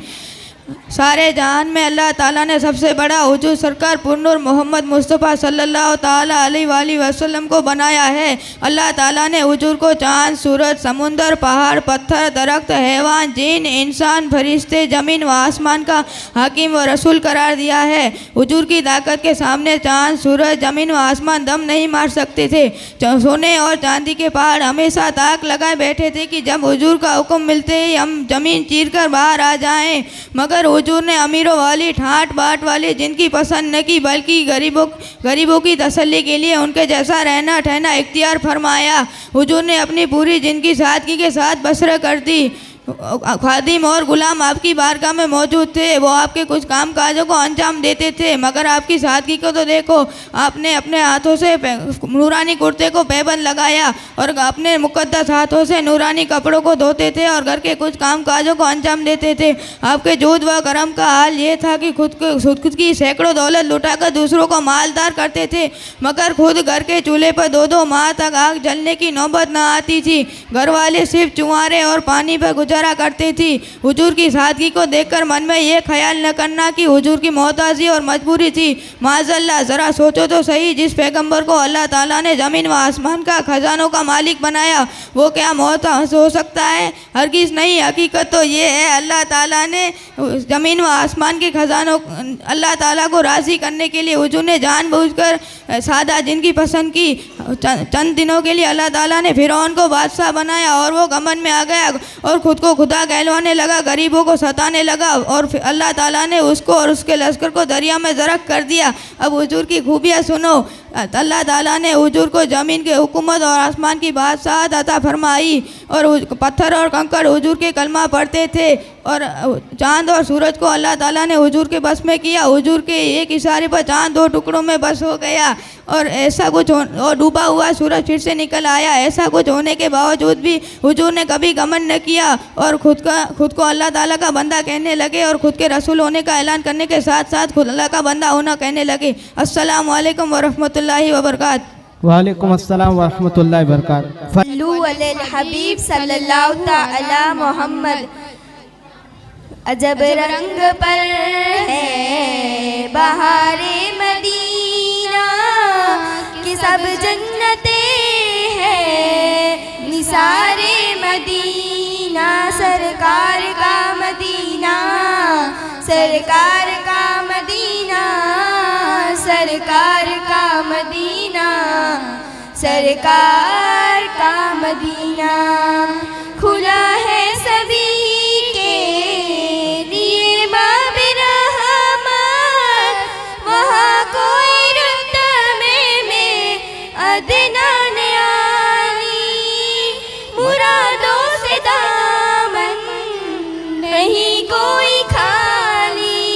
सारे जहान में अल्लाह ताला ने सबसे बड़ा हुजूर सरकार पुरनूर मोहम्मद मुस्तफ़ा सल्लल्लाहु ताला अलैहि वसल्लम को बनाया है। अल्लाह ताला ने हुजूर को चाँद, सूरज, समुंदर, पहाड़, पत्थर, दरख्त, हैवान, जिन, इंसान, फरिश्ते, ज़मीन व आसमान का हाकिम व रसूल करार दिया है। हुजूर की ताकत के सामने चाँद, सूरज, ज़मीन व आसमान दम नहीं मार सकते थे। सोने और चांदी के पहाड़ हमेशा ताक लगाए बैठे थे कि जब हुजूर का हुक्म मिलते ही हम ज़मीन चीर कर बाहर आ जाएं। मगर हुजूर ने अमीरों वाली, ठाट बाट वाली जिनकी पसंद न की, बल्कि गरीबों की तसल्ली के लिए उनके जैसा रहना ठहना इख्तियार फरमाया। हुजूर ने अपनी पूरी जिंदगी सादगी के साथ बसर कर दी। खादिम और गुलाम आपकी बारगाह में मौजूद थे, वो आपके कुछ काम काजों को अंजाम देते थे, मगर आपकी सादगी को तो देखो। आपने अपने हाथों से नूरानी कुर्ते को पैबंद लगाया और अपने मुक़द्दस हाथों से नूरानी कपड़ों को धोते थे और घर के कुछ काम काजों को अंजाम देते थे। आपके जूद व करम का हाल ये था कि खुद की सैकड़ों दौलत लुटाकर दूसरों को मालदार करते थे, मगर खुद घर के चूल्हे पर 2-2 माह तक आग जलने की नौबत न आती थी। घर वाले सिर्फ चुआरे और पानी पर गुजारा करते थी। हुजूर की सादगी को देखकर मन में ये ख्याल न करना कि हुजूर की मोहताजी और मजबूरी थी। माज़अल्लाह, ज़रा सोचो तो सही, जिस पैगंबर को अल्लाह ताला ने ज़मीन व आसमान का खजानों का मालिक बनाया, वो क्या मोहताज हो सकता है? हरगिज़ नहीं। हकीकत तो ये है, अल्लाह ताला ने ज़मीन व आसमान के खजानों, अल्लाह ताला को राज़ी करने के लिए हुजूर ने जानबूझकर सादा जिनकी पसंद की। चंद दिनों के लिए अल्लाह ताला ने फ़िरौन को बादशाह बनाया और वो घमंड में आ गया और खुद को खुदा कहलवाने लगा, गरीबों को सताने लगा और फिर अल्लाह ताला ने उसको और उसके लश्कर को दरिया में ज़रक कर दिया। अब हुजूर की खूबियाँ सुनो। अल्लाह ताला ने हुजूर को ज़मीन के हुकूमत और आसमान की बादशाहत अता फरमाई और पत्थर और कंकड़ हुजूर के कलमा पढ़ते थे और चाँद और सूरज को अल्लाह ताला ने हुजूर के बस में किया। हुजूर के एक इशारे पर चाँद 2 टुकड़ों में बस हो गया और ऐसा कुछ और डूबा हुआ सूरज फिर से निकल आया। ऐसा कुछ होने के बावजूद भी हुजूर ने कभी घमंड न किया और खुद को अल्लाह ताला का बंदा कहने लगे और खुद के रसूल होने का ऐलान करने के साथ साथ खुद अल्लाह का बंदा होना कहने लगे। अस्सलामु अलैकुम वरहमतुल्लाहि वबरकातुहू। वालेकुम अस्सलाम वरहमतुल्लाहि वबरकातुहू। सल्लु अलल हबीब सल्लल्लाहु तआला मोहम्मद। अजब रंग पर है बहारे मदीना कि सब जन्नते हैं निसारे मदीना। सरकार का मदीना, सरकार का मदीना, सरकार का मदीना, सरकार का मदीना। खुला है सभी के लिए बाब रहमत, वहाँ कोई रुतबे में अदनान आली। मुरादों से दामन नहीं कोई खाली,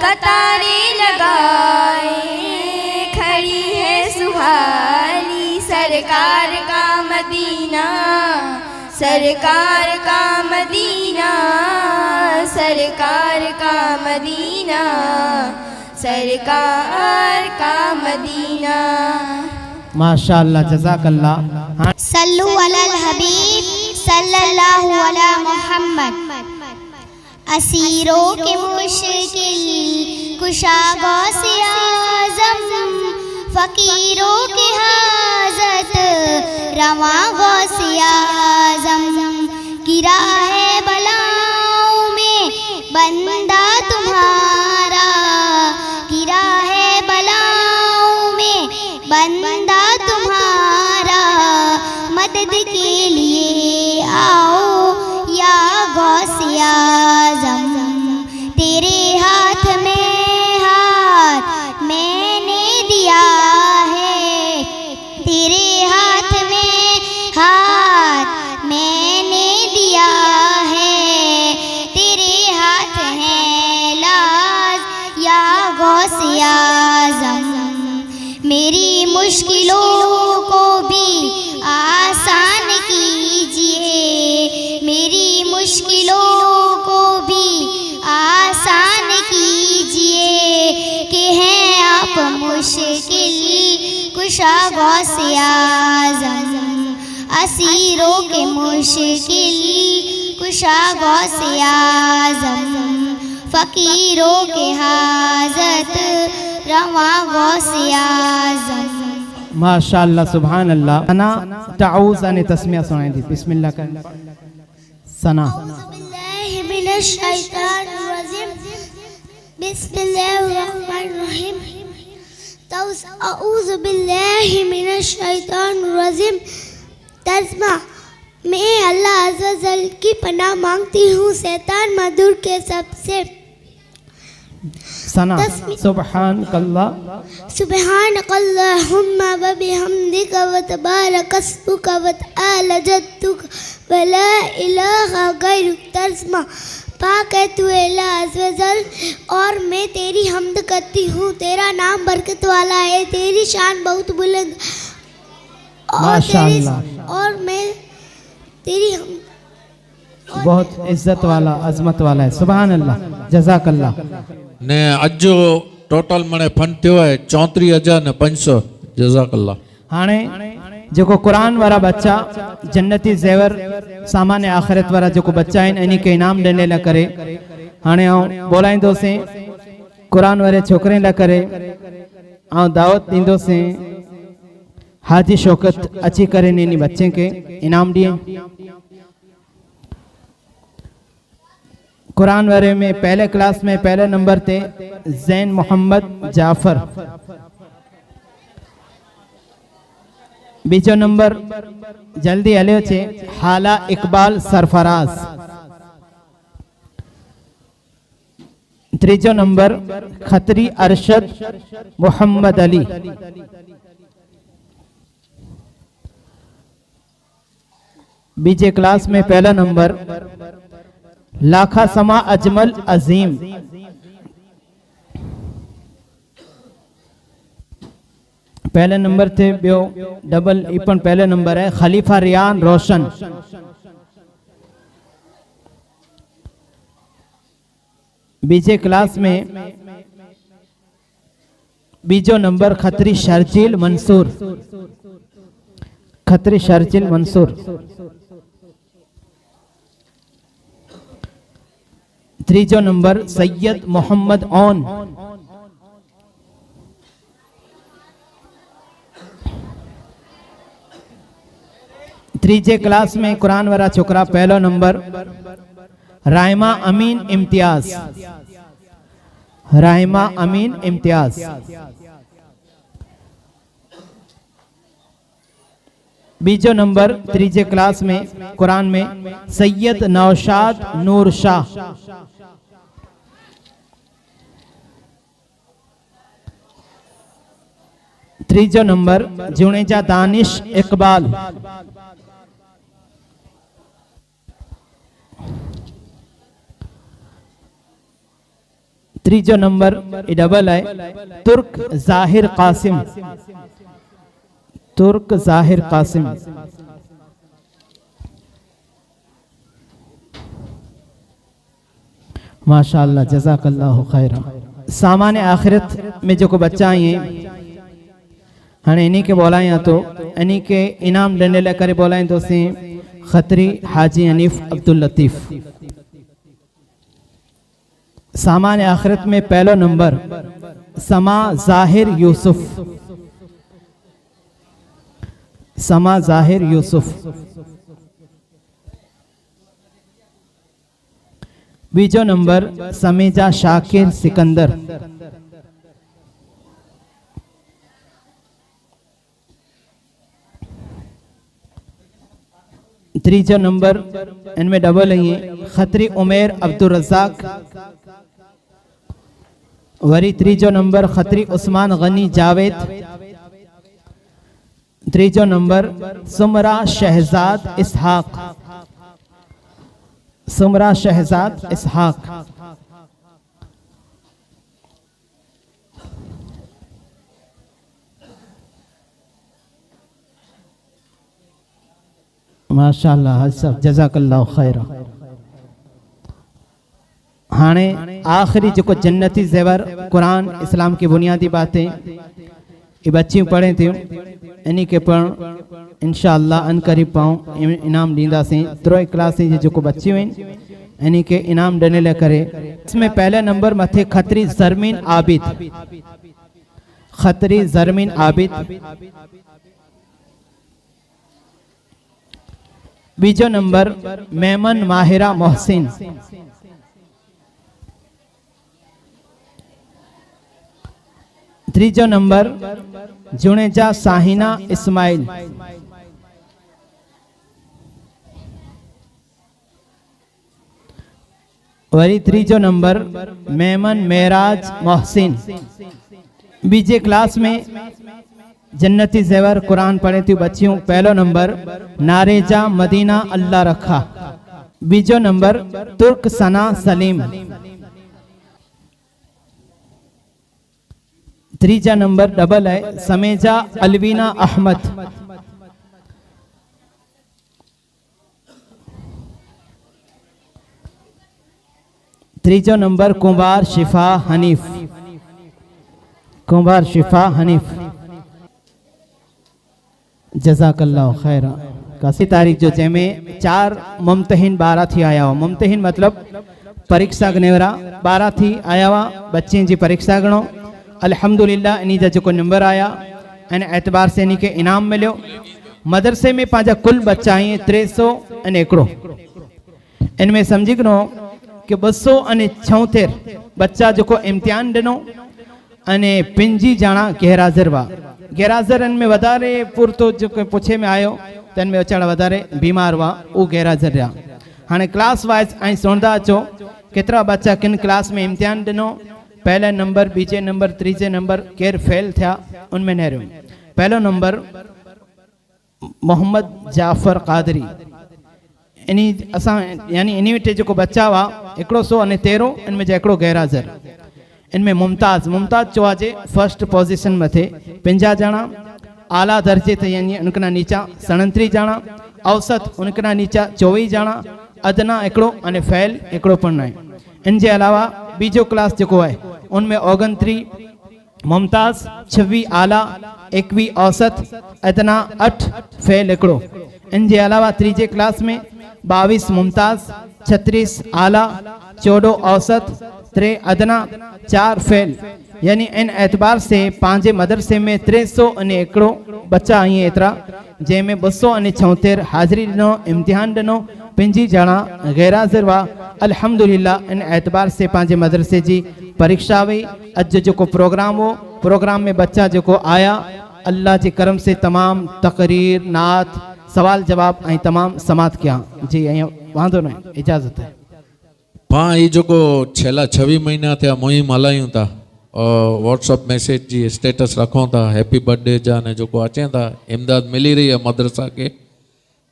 कतारे लगाए खड़ी है सुहानी। सरकार का मदीना, सरकार का मदीना, सरकार का मदीना, सरकार का मदीना। माशाअल्लाह, जज़ाकल्लाह। सल्लु अलल हबीब सल्लल्लाहु अला मोहम्मद। असीरों के मुश्किल कुशा गौसे आज़म, फ़कीरों की हाजत रवा गौसे आज़म। गिरा है बलाओं में बंदा तुम्हारा, गिरा है बलाओं में बंदा तुम्हारा। मदद के लिए आओ या गौसे आज़म। तेरे हाथ में हाथ मैंने दिया है, तेरे हाथ में हाथ मैंने दिया है। मुश्किलों को भी आसान कीजिए, मेरी मुश्किलों को भी आसान कीजिए, कि हैं आप मुश्किल कुशा गौसे आज़म, असीरों के मुश्किल कुशा गौसे आज़म, फ़कीरों के हाजत रवा गौसे आज़म। माशाअल्लाह सुभान अल्लाह। सना ताऊज़ अने तस्मिया सुनाई थी। बिस्मिल्लाह कर सना। बिस्मिल्लाहिर्रहमानिर्रहीम। अऊज़ु बिल्लाहि मिनश शैतानिर रजीम। तस्मा, मैं अल्लाह अज़्ज़ा वजल की पनाह मांगती हूँ शैतान मधुर के सबसे। सना सुब्हानकल्लाह सुब्हानकल्लाहुम्मा व बिहम्दिका व तबारकस्मुका व तआला जद्दुका व ला इलाहा गैरुक। तस्मा, पाक है तू अल्लाह अज़्ज़ा वजल और मैं तेरी हम्द करती हूँ, तेरा नाम बरकत वाला है, तेरी शान बहुत बुलंद और मैं तेरी बहुत इज्जत वाला अजमत वाला है। सुभान अल्लाह, जज़ाकल्लाह। ने अजो टोटल मने फंड थियो है 34,500। जज़ाकल्लाह। हाणे जेको कुरान वारा बच्चा जन्नती ज़ेवर सामान आखिरत वारा जेको बच्चा आहिनि इन खे इनाम ॾियण लाइ करे हाणे आउं बोलाईंदोसीं कुरान वारे छोकिरे लाइ करे ऐं दावत ॾींदोसीं हाजी शौकत अची करे इन बच्चे के इनाम ॾिए। कुरान वारे में पहले क्लास में पहले नंबर ते ज़ैन मोहम्मद जाफर, बीजो नंबर जल्दी हलियो छे हाला इकबाल सरफराज, तीजो नंबर खतरी अरशद मोहम्मद अली, बीजे क्लास में पहला नंबर लाखा समा अजमल अजीम, पहले नंबर थे बियो डबल इपन पहले नंबर है खलीफा रियान रोशन, बीजे क्लास में बीजो नंबर खतरी शर्जील मंसूर, खतरी शर्जील मंसूर, तीजो नंबर सैयद मोहम्मद ओन, तीजे क्लास में कुरान वारा छोकरा पहलो नंबर रायमा अमीन इम्तियाज, रायमा अमीन इम्तियाज, बीजो नंबर तीजे क्लास में कुरान में सैयद नौशाद नूर शाह, तीजो नंबर जुनेजा दानिश इकबाल, तीजो नंबर डबल है तुर्क जाहिर कासिम, तुर्क जाहिर कासिम, माशाअल्लाह जज़ाकल्लाहु खैरा। सामान आखिरत में जो को बच्चा आए हाँ इन्हीं के बोलाएं तो इन्हीं के इनाम लेने ले करे बोलाएं तो से खतरी हाजी हनीफ अब्दुल लतीफ। सामान आखिरत में पहला नंबर समा जाहिर यूसुफ, समा जाहिर यूसुफ, बीजो नंबर समीजा शाकिर सिकंदर, तीजो नंबर इनमें डबल है खतरी उमेर अब्दुल रज़ाक, वरी तीजो नंबर खतरी उस्मान गनी जावेद, तीजो नंबर सुमरा शहजाद इसहाक, सुमरा शहजाद इसहाक, माशाअल्लाह हज साहब जज़ाकल्लाहु खैर। हाणे आखिरी जो जन्नती ज़ेवर कुरान इस्लाम की बुनियादी बातें ये बच्चियों पढ़े थी इन्हीं के पण इंशाअल्लाह अन करीब पाऊँ इनाम दींदासीं। 3 क्लास जो बच्चियों इन्हीं के इनाम देने ले करे। इसमें पहले नंबर मथे खतरी ज़रमीन आबिद, खतरी ज़रमीन आबिद। बीजो नंबर मेमन माहिरा मोहसिन। तीजो नंबर जुनेजा साहिना इस्माइल। वरी तीजो नंबर मेमन मेराज मोहसिन। बीजे क्लास में जन्नती ज़ेवर कुरान पढ़े थी बच्चियों। पहलो नंबर नारेजा मदीना अल्लाह रखा। बीजो नंबर तुर्क सना सलीम। तीजा नंबर डबल है समेजा अलवीना अहमद। तीजो नंबर कुंभार शिफा हनीफ, कुंभार शिफा हनीफ। जज़ाकल्लाहु खैरा। कासी तारीख जो जैमें 4 मुमतहिन 12 थी आया हो। मुमतहिन मतलब परीक्षा गणे वारा 12 थी आया हुआ बच्चे जी परीक्षा गणो। अल्हम्दुलिल्लाह इन्हीं जा जो नंबर आया इन एतबार से इन्हीं के इनाम मिलो। मदरसे में पांजा कुल बच्चा आए 301। इनमें समझी गणो कि 276 बच्चा जो इम्तिहान दिनों अने 5 ॼणा गैरहाज़िर हुआ। गैरहाज़िर में वधारे पुरतो जो पुछे में आयो तो इनमें वीचारा वधारे बीमार हुआ वो गैरहाज़िर रहा। हाँ क्लास वाइज ऐं सुणंदा अचो केतिरा बच्चा किन क्लास में इम्तिहान दिनों। पहले नंबर बीजे नंबर तीजे नंबर केर फेल थिया उनमें नहरियों। पहलो नंबर मोहम्मद जाफ़र कादरी। इन्हीं असां यानी इन्हीं वटि जो बच्चा हुआ 113 इनमें जो हिकिड़ो गैरहाज़िर। इनमें मुमताज़ मुमताज़ चवाजे फर्स्ट पोजीशन में थे 50 ॼणा। आला दर्जे थे यानी उनका नीचा 37 ॼणा। औसत उनका नीचा 24 ॼणा। अदना हिकिड़ो अने फेल हिकिड़ो पण आहे। इनके अलावा बीजो क्लास जो है उनमें 29 मुमताज़ 26 आला 21 औसत अदना 8 फेल हिकिड़ो। इनके अलावा तीजे क्लास में 22 मुमताज़ 36 आला 14 औसत 3 अदना 4 फेल। यानी इन एतबार से पांजे मदरसे में 301 बच्चा आई एतरा जैमें 276 हाजिरी दिनों इम्तिहान दिनों 5 ॼणा गैरहाज़िर हुआ। अल्हम्दुलिल्लाह इन एतबार से पांजे मदरसे जी परीक्षा हुई। अज जो प्रोग्राम हो प्रोग्राम में बच्चा जो आया अल्लाह के करम से तमाम तकरीर नात सवाल जवाब ऐं तमाम समात किया जी। वांदो न इजाज़त है। हाँ ये जो छेला 26 महीना थे मुहिम हलायूं था व्हाट्सअप मैसेज जी स्टेटस रखूँ था हैप्पी बर्थडे जा ने जो अचें था इमदाद मिली रही है मदरसा के।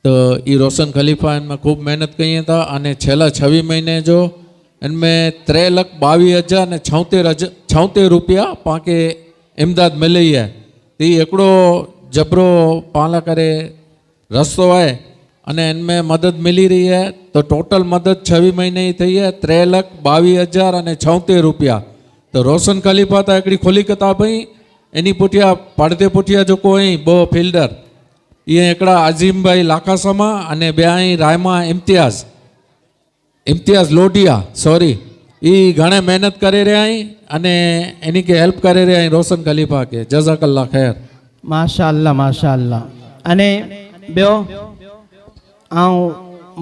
तो ये रोशन खलीफा इनमें खूब मेहनत कई था अने छेला 26 महीने जो इनमें 3,22,076 रुपया पाके इमदाद मिली है। तो ये एकड़ो जबरो पाला करे रस्तो है अने इनमें मदद मिली रही है। तो टोटल मदद 26 महीने ही थी है 3,22,076 रुपया। तो रोशन खलीफा था हिकिड़ी खुली किताब ही इन्हीं पुठिया पढ़ते पुठिया जो कोई 2 फील्डर ये हिकिड़ा अज़ीम भाई लाखासमा अने ॿिया रायमा इम्तियाज़ लोडिया सॉरी ये घणे मेहनत करे रहा अने इन्हीं के हेल्प करे रहा रोशन खलीफा के। जज़ाकल्लाह खैर। माशाअल्लाह माशाअल्लाह। अने ॿियो आऊं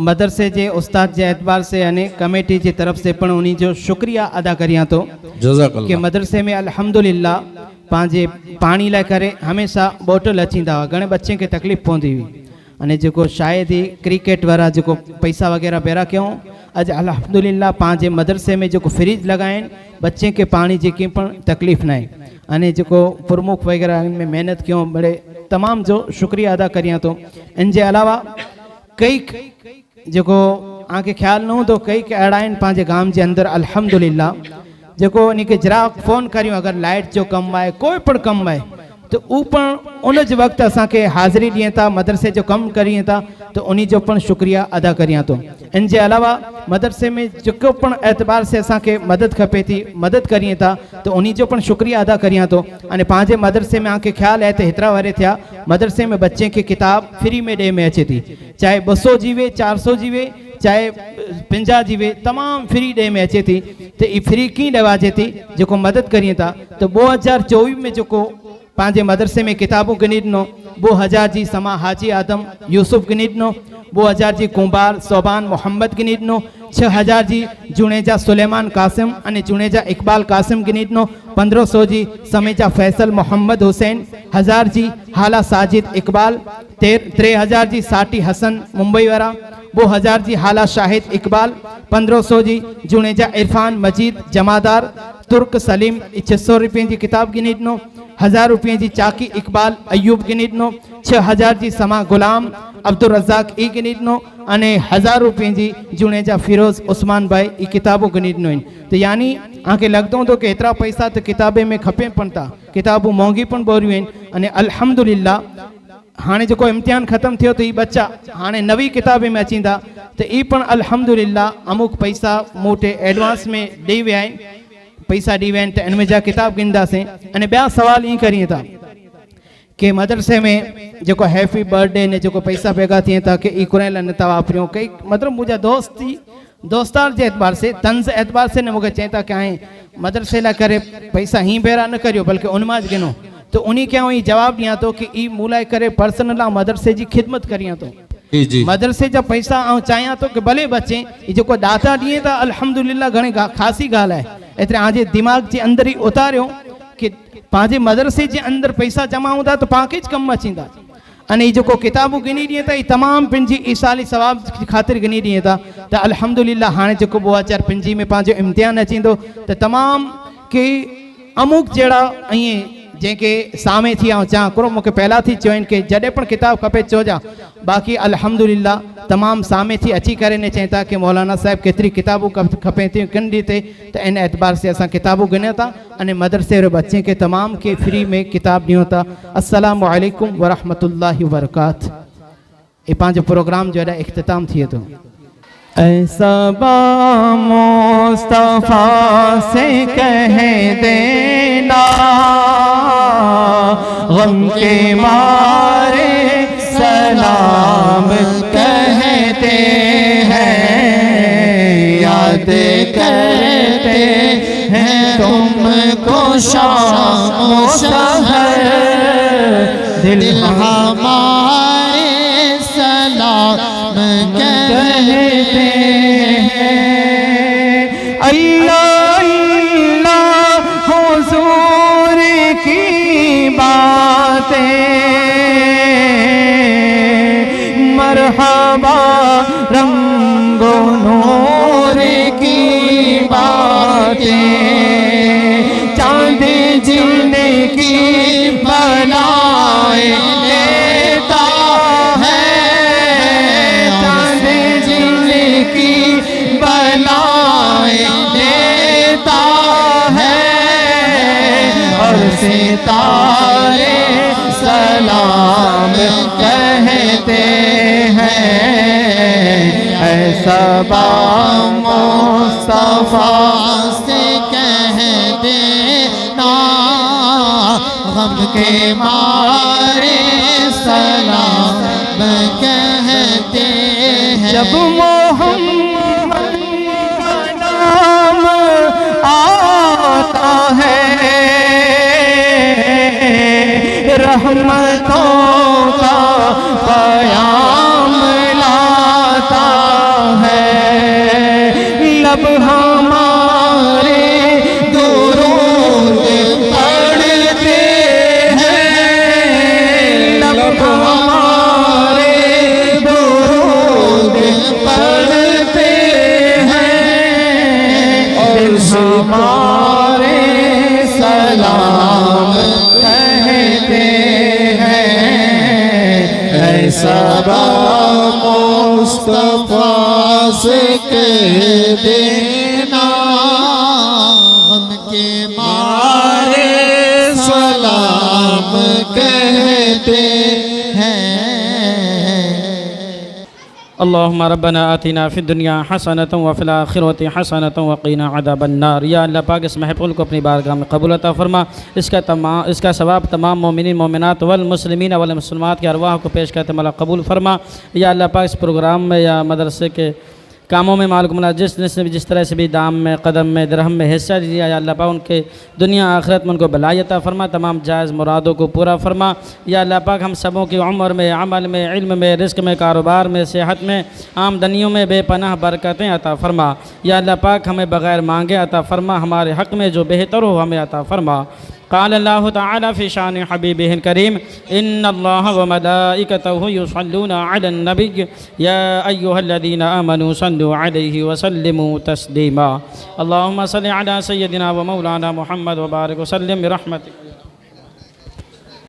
मदरसे जे उस्ताद जे एतबार से यानी कमेटी की तरफ से पण उन्हीं जो शुक्रिया अदा करियां तो कि मदरसे में अल्हम्दुलिल्लाह पांजे पानी लाइ करे हमेशा बोटल अचींदा हुआ। घणे बच्चे के तकलीफ़ पवंदी हुई अने जो शायद ही क्रिकेट वारा जो पैसा वगैरह बेरा क्यों अज अल्हम्दुलिल्लाह पांजे मदरसे में जो फ्रिज लगाइन बच्चे के पानी जी की पण तकलीफ़ न है। अने जो प्रमुख वगैरह इनमें मेहनत क्यों बड़े तमाम जो शुक्रिया अदा करियां तो। इनके अलावा कई जो आके ख्याल न हो तो कई अड़ा पांजे गांव के अंदर अल्हम्दुलिल्लाह जो इनके जरा फोन करियो अगर लाइट जो कम है कोई पण कम है तो ऊ पण उन जे वक़्तु असांखे हाज़िरी ॾियनि था, मदरसे जो कमु करियूं था, तो उन जो पण शुक्रिया अदा करियां थो। इन जे अलावा मदरसे में जेको पण एतबार से असांखे मदद खपे थी, मदद करियूं था, तो उन जो पण शुक्रिया अदा करियां थो। अने पंहिंजे मदरसे में आंखे ख़्याल आहे त हेतिरा वरे थिया मदरसे में बच्चे खे किताब फ्री में ॾे में अचे थी, चाहे 200 जी वे, 400 जी वे, चाहे 50 जी वे, तमाम फ्री ॾे में अचे थी। तो ये फ्री कीअं ॾिवाजे थी जेको मदद करियूं था। तो 2024 में जेको पंहिंजे मदरसे में किताबूं गिनी ॾिनो, 2000 जी समा हाजी आदम यूसुफ गिनी ॾिनो, 2000 जी कुंभार सोबान मोहम्मद गिनी ॾिनो, 6000 जी जुनेजा सुलेमान कासिम अने जुनेजा इकबाल कासिम गिनी ॾिनो, 1500 जी समेजा फैसल मोहम्मद हुसैन, 1000 जी हाला साजिद इकबाल, 3000 जी साटी हसन मुंबई वारा, 2000 जी हाला शाहिद इकबाल, 1500 जी जुनेजा इरफान मजीद जमादार तुर्क सलीम 600 रुपये की किताब गिनी ॾिनो, 1000 रुपये की चाकी इकबाल अयूब गिनी ॾिनो, 6000 जी समा गुलाम अब्दुल रज़ाक ई गिनी ॾिनो, अने 1000 रुपये की जुनेजा फिरोज उस्मान भाई ई किताबूं गिनी ॾिनो आहिनि। तो यानी आंखे लॻंदो हूंदो कि एतिरा पैसा तो किताबे में खपे पण था, किताबूं महांगी पण बोरियूं आहिनि। अने अल्हम्दुलिल्लाह हाणे जेको इम्तिहान ख़त्म थियो तो ये बच्चा हाणे नवी किताबे में अचींदा, तो ये पण अल्हम्दुलिल्लाह अमुक पैसा मूटे एडवांस में ॾेई विया आहिनि, पैसा ॾी विया आहिनि, त इन में जा किताब गिनदासीं। अने ॿिया सवाल ईअं करियूं था कि मदरसे में जेको हैप्पी बर्थडे ने जेको पैसा भेगा थियनि था कि ई कुरान न था वापरियूं, कई मतलब मुंहिंजा दोस्तार जे एतबार से तंज़ एतबार से न मूंखे चवनि था कि हाणे मदरसे लाइ करे पैसा हीअं भेरा न करियो बल्कि उनमाज गिनो। तो उन्हीं के ई जवाब ॾियां थो कि ई मूं लाइ करे पर्सनल मदरसे जी ख़िदमत करियां थो। मदरसे जा पैसा ऐं चाहियां थो कि भले बचे, जेको दाता ॾिए था अल्हम्दुलिल्लाह घणी ख़ासी ॻाल्हि आहे। एतिरे आजे दिमाग़ जे अंदर ई उतारियो कि पंहिंजे मदरसे जे अंदर पैसा जमा हूंदा तो पाण खे ज कमु अचींदा। अने जेको किताबूं गिनी ॾिए था ई तमामु पंहिंजी ईसाली सवाब ख़ातिर गिनी ॾिए था। त अल्हम्दुलिल्लाह हाणे जेको 2025 में पंहिंजो इम्तिहान अचींदो त तमामु के अमुक जहिड़ा ईअं जंहिंखे सामे थी ऐं चवां हिकिड़ो मूंखे पहिला थी चवनि कि जॾहिं पण किताब खपे चोजा। बाक़ी अल्हम्दुलिल्लाह तमामु सामे थी अची करे ने चवनि था कि मौलाना साहिब केतिरी किताबूं खपे थियूं किन ॾींहं ते, त इन एतबार से असां किताबूं गिनियूं था अने मदरसे वारे बच्चे खे तमामु के फ्री में किताब ॾियूं था। अस्सलामु अलैकुम वरहमतुल्लाहि वबरकातुहू। ये पंहिंजो प्रोग्राम जो है इख्तिताम थिए थो। ऐसा मुस्तफा से कह देना गम के मारे सलाम कहते हैं, याद करते हैं तुमको शाम सहर, दिल हमारे सलाम कहते हैं। अल्लाह अल्लाह हुजूर की बातें, मरहबा रंगो नूर की बातें, चांद जीने की बनाए लेता है, चांद जीने की बनाए लेता है, और सितारे सलाम कहते हैं। ऐसा मुस्तफा से कह देना गम के मारे सलाम कहते हैं। जब मोहम्मद का नाम आता है, रहमतों का पयाम लाता है, लब हमारे दुरूद पढ़ते हैं, लब हमारे दुरूद पढ़ते हैं, और हमारे सलाम कहते हैं। ऐसा मुस्तफा से कह देना गम के मारे सलाम अल्लाहुम्मा रब्बना आतिना फिद दुनिया हसनतन व फिल आखिरति हसनतन व क़ीना अज़ाबन्नार। या अल्लाह पाक इस महफ़िल को अपनी बारगाह में कबूल अता फरमा। इसका सवाब तमाम मोमिनीन मोमिनात वल मुस्लिमीन वल मुस्लिमात के अरवाह को पेश करते मौला कबूल फरमा। या अल्लाह पाक इस प्रोग्राम में या मदरसे के कामों में मालिक मौला जिसने भी जिस तरह से भी दाम में कदम में दरहम में हिस्सा लिया, या अल्लाह पाक उनके दुनिया आखिरत में उनको भलाई अता फरमा, तमाम जायज़ मुरादों को पूरा फरमा। या अल्लाह पाक हम सबों की उम्र में, अमल में, इल्म में, रिज़्क़ में, कारोबार में, सेहत में, आमदनियों में बेपनाह बरकतें अता फरमा। या अल्लाह पाक हमें बग़ैर मांगे अता फरमा, हमारे हक़ में जो बेहतर हो हमें अता फरमा। क़ाल अल्लाहु तआला फ़ी शान हबीबिहिल करीम इन्नल्लाह व मलाइकतहु युसल्लूना अलन नबी या अय्युहल्लज़ीना आमनू सल्लू अलैहि व सल्लिमू तस्लीमा। अल्लाहुम्मा सल्लि अला सय्यिदिना व मौलाना मुहम्मद व बारिक व सल्लिम बिरहमतिक।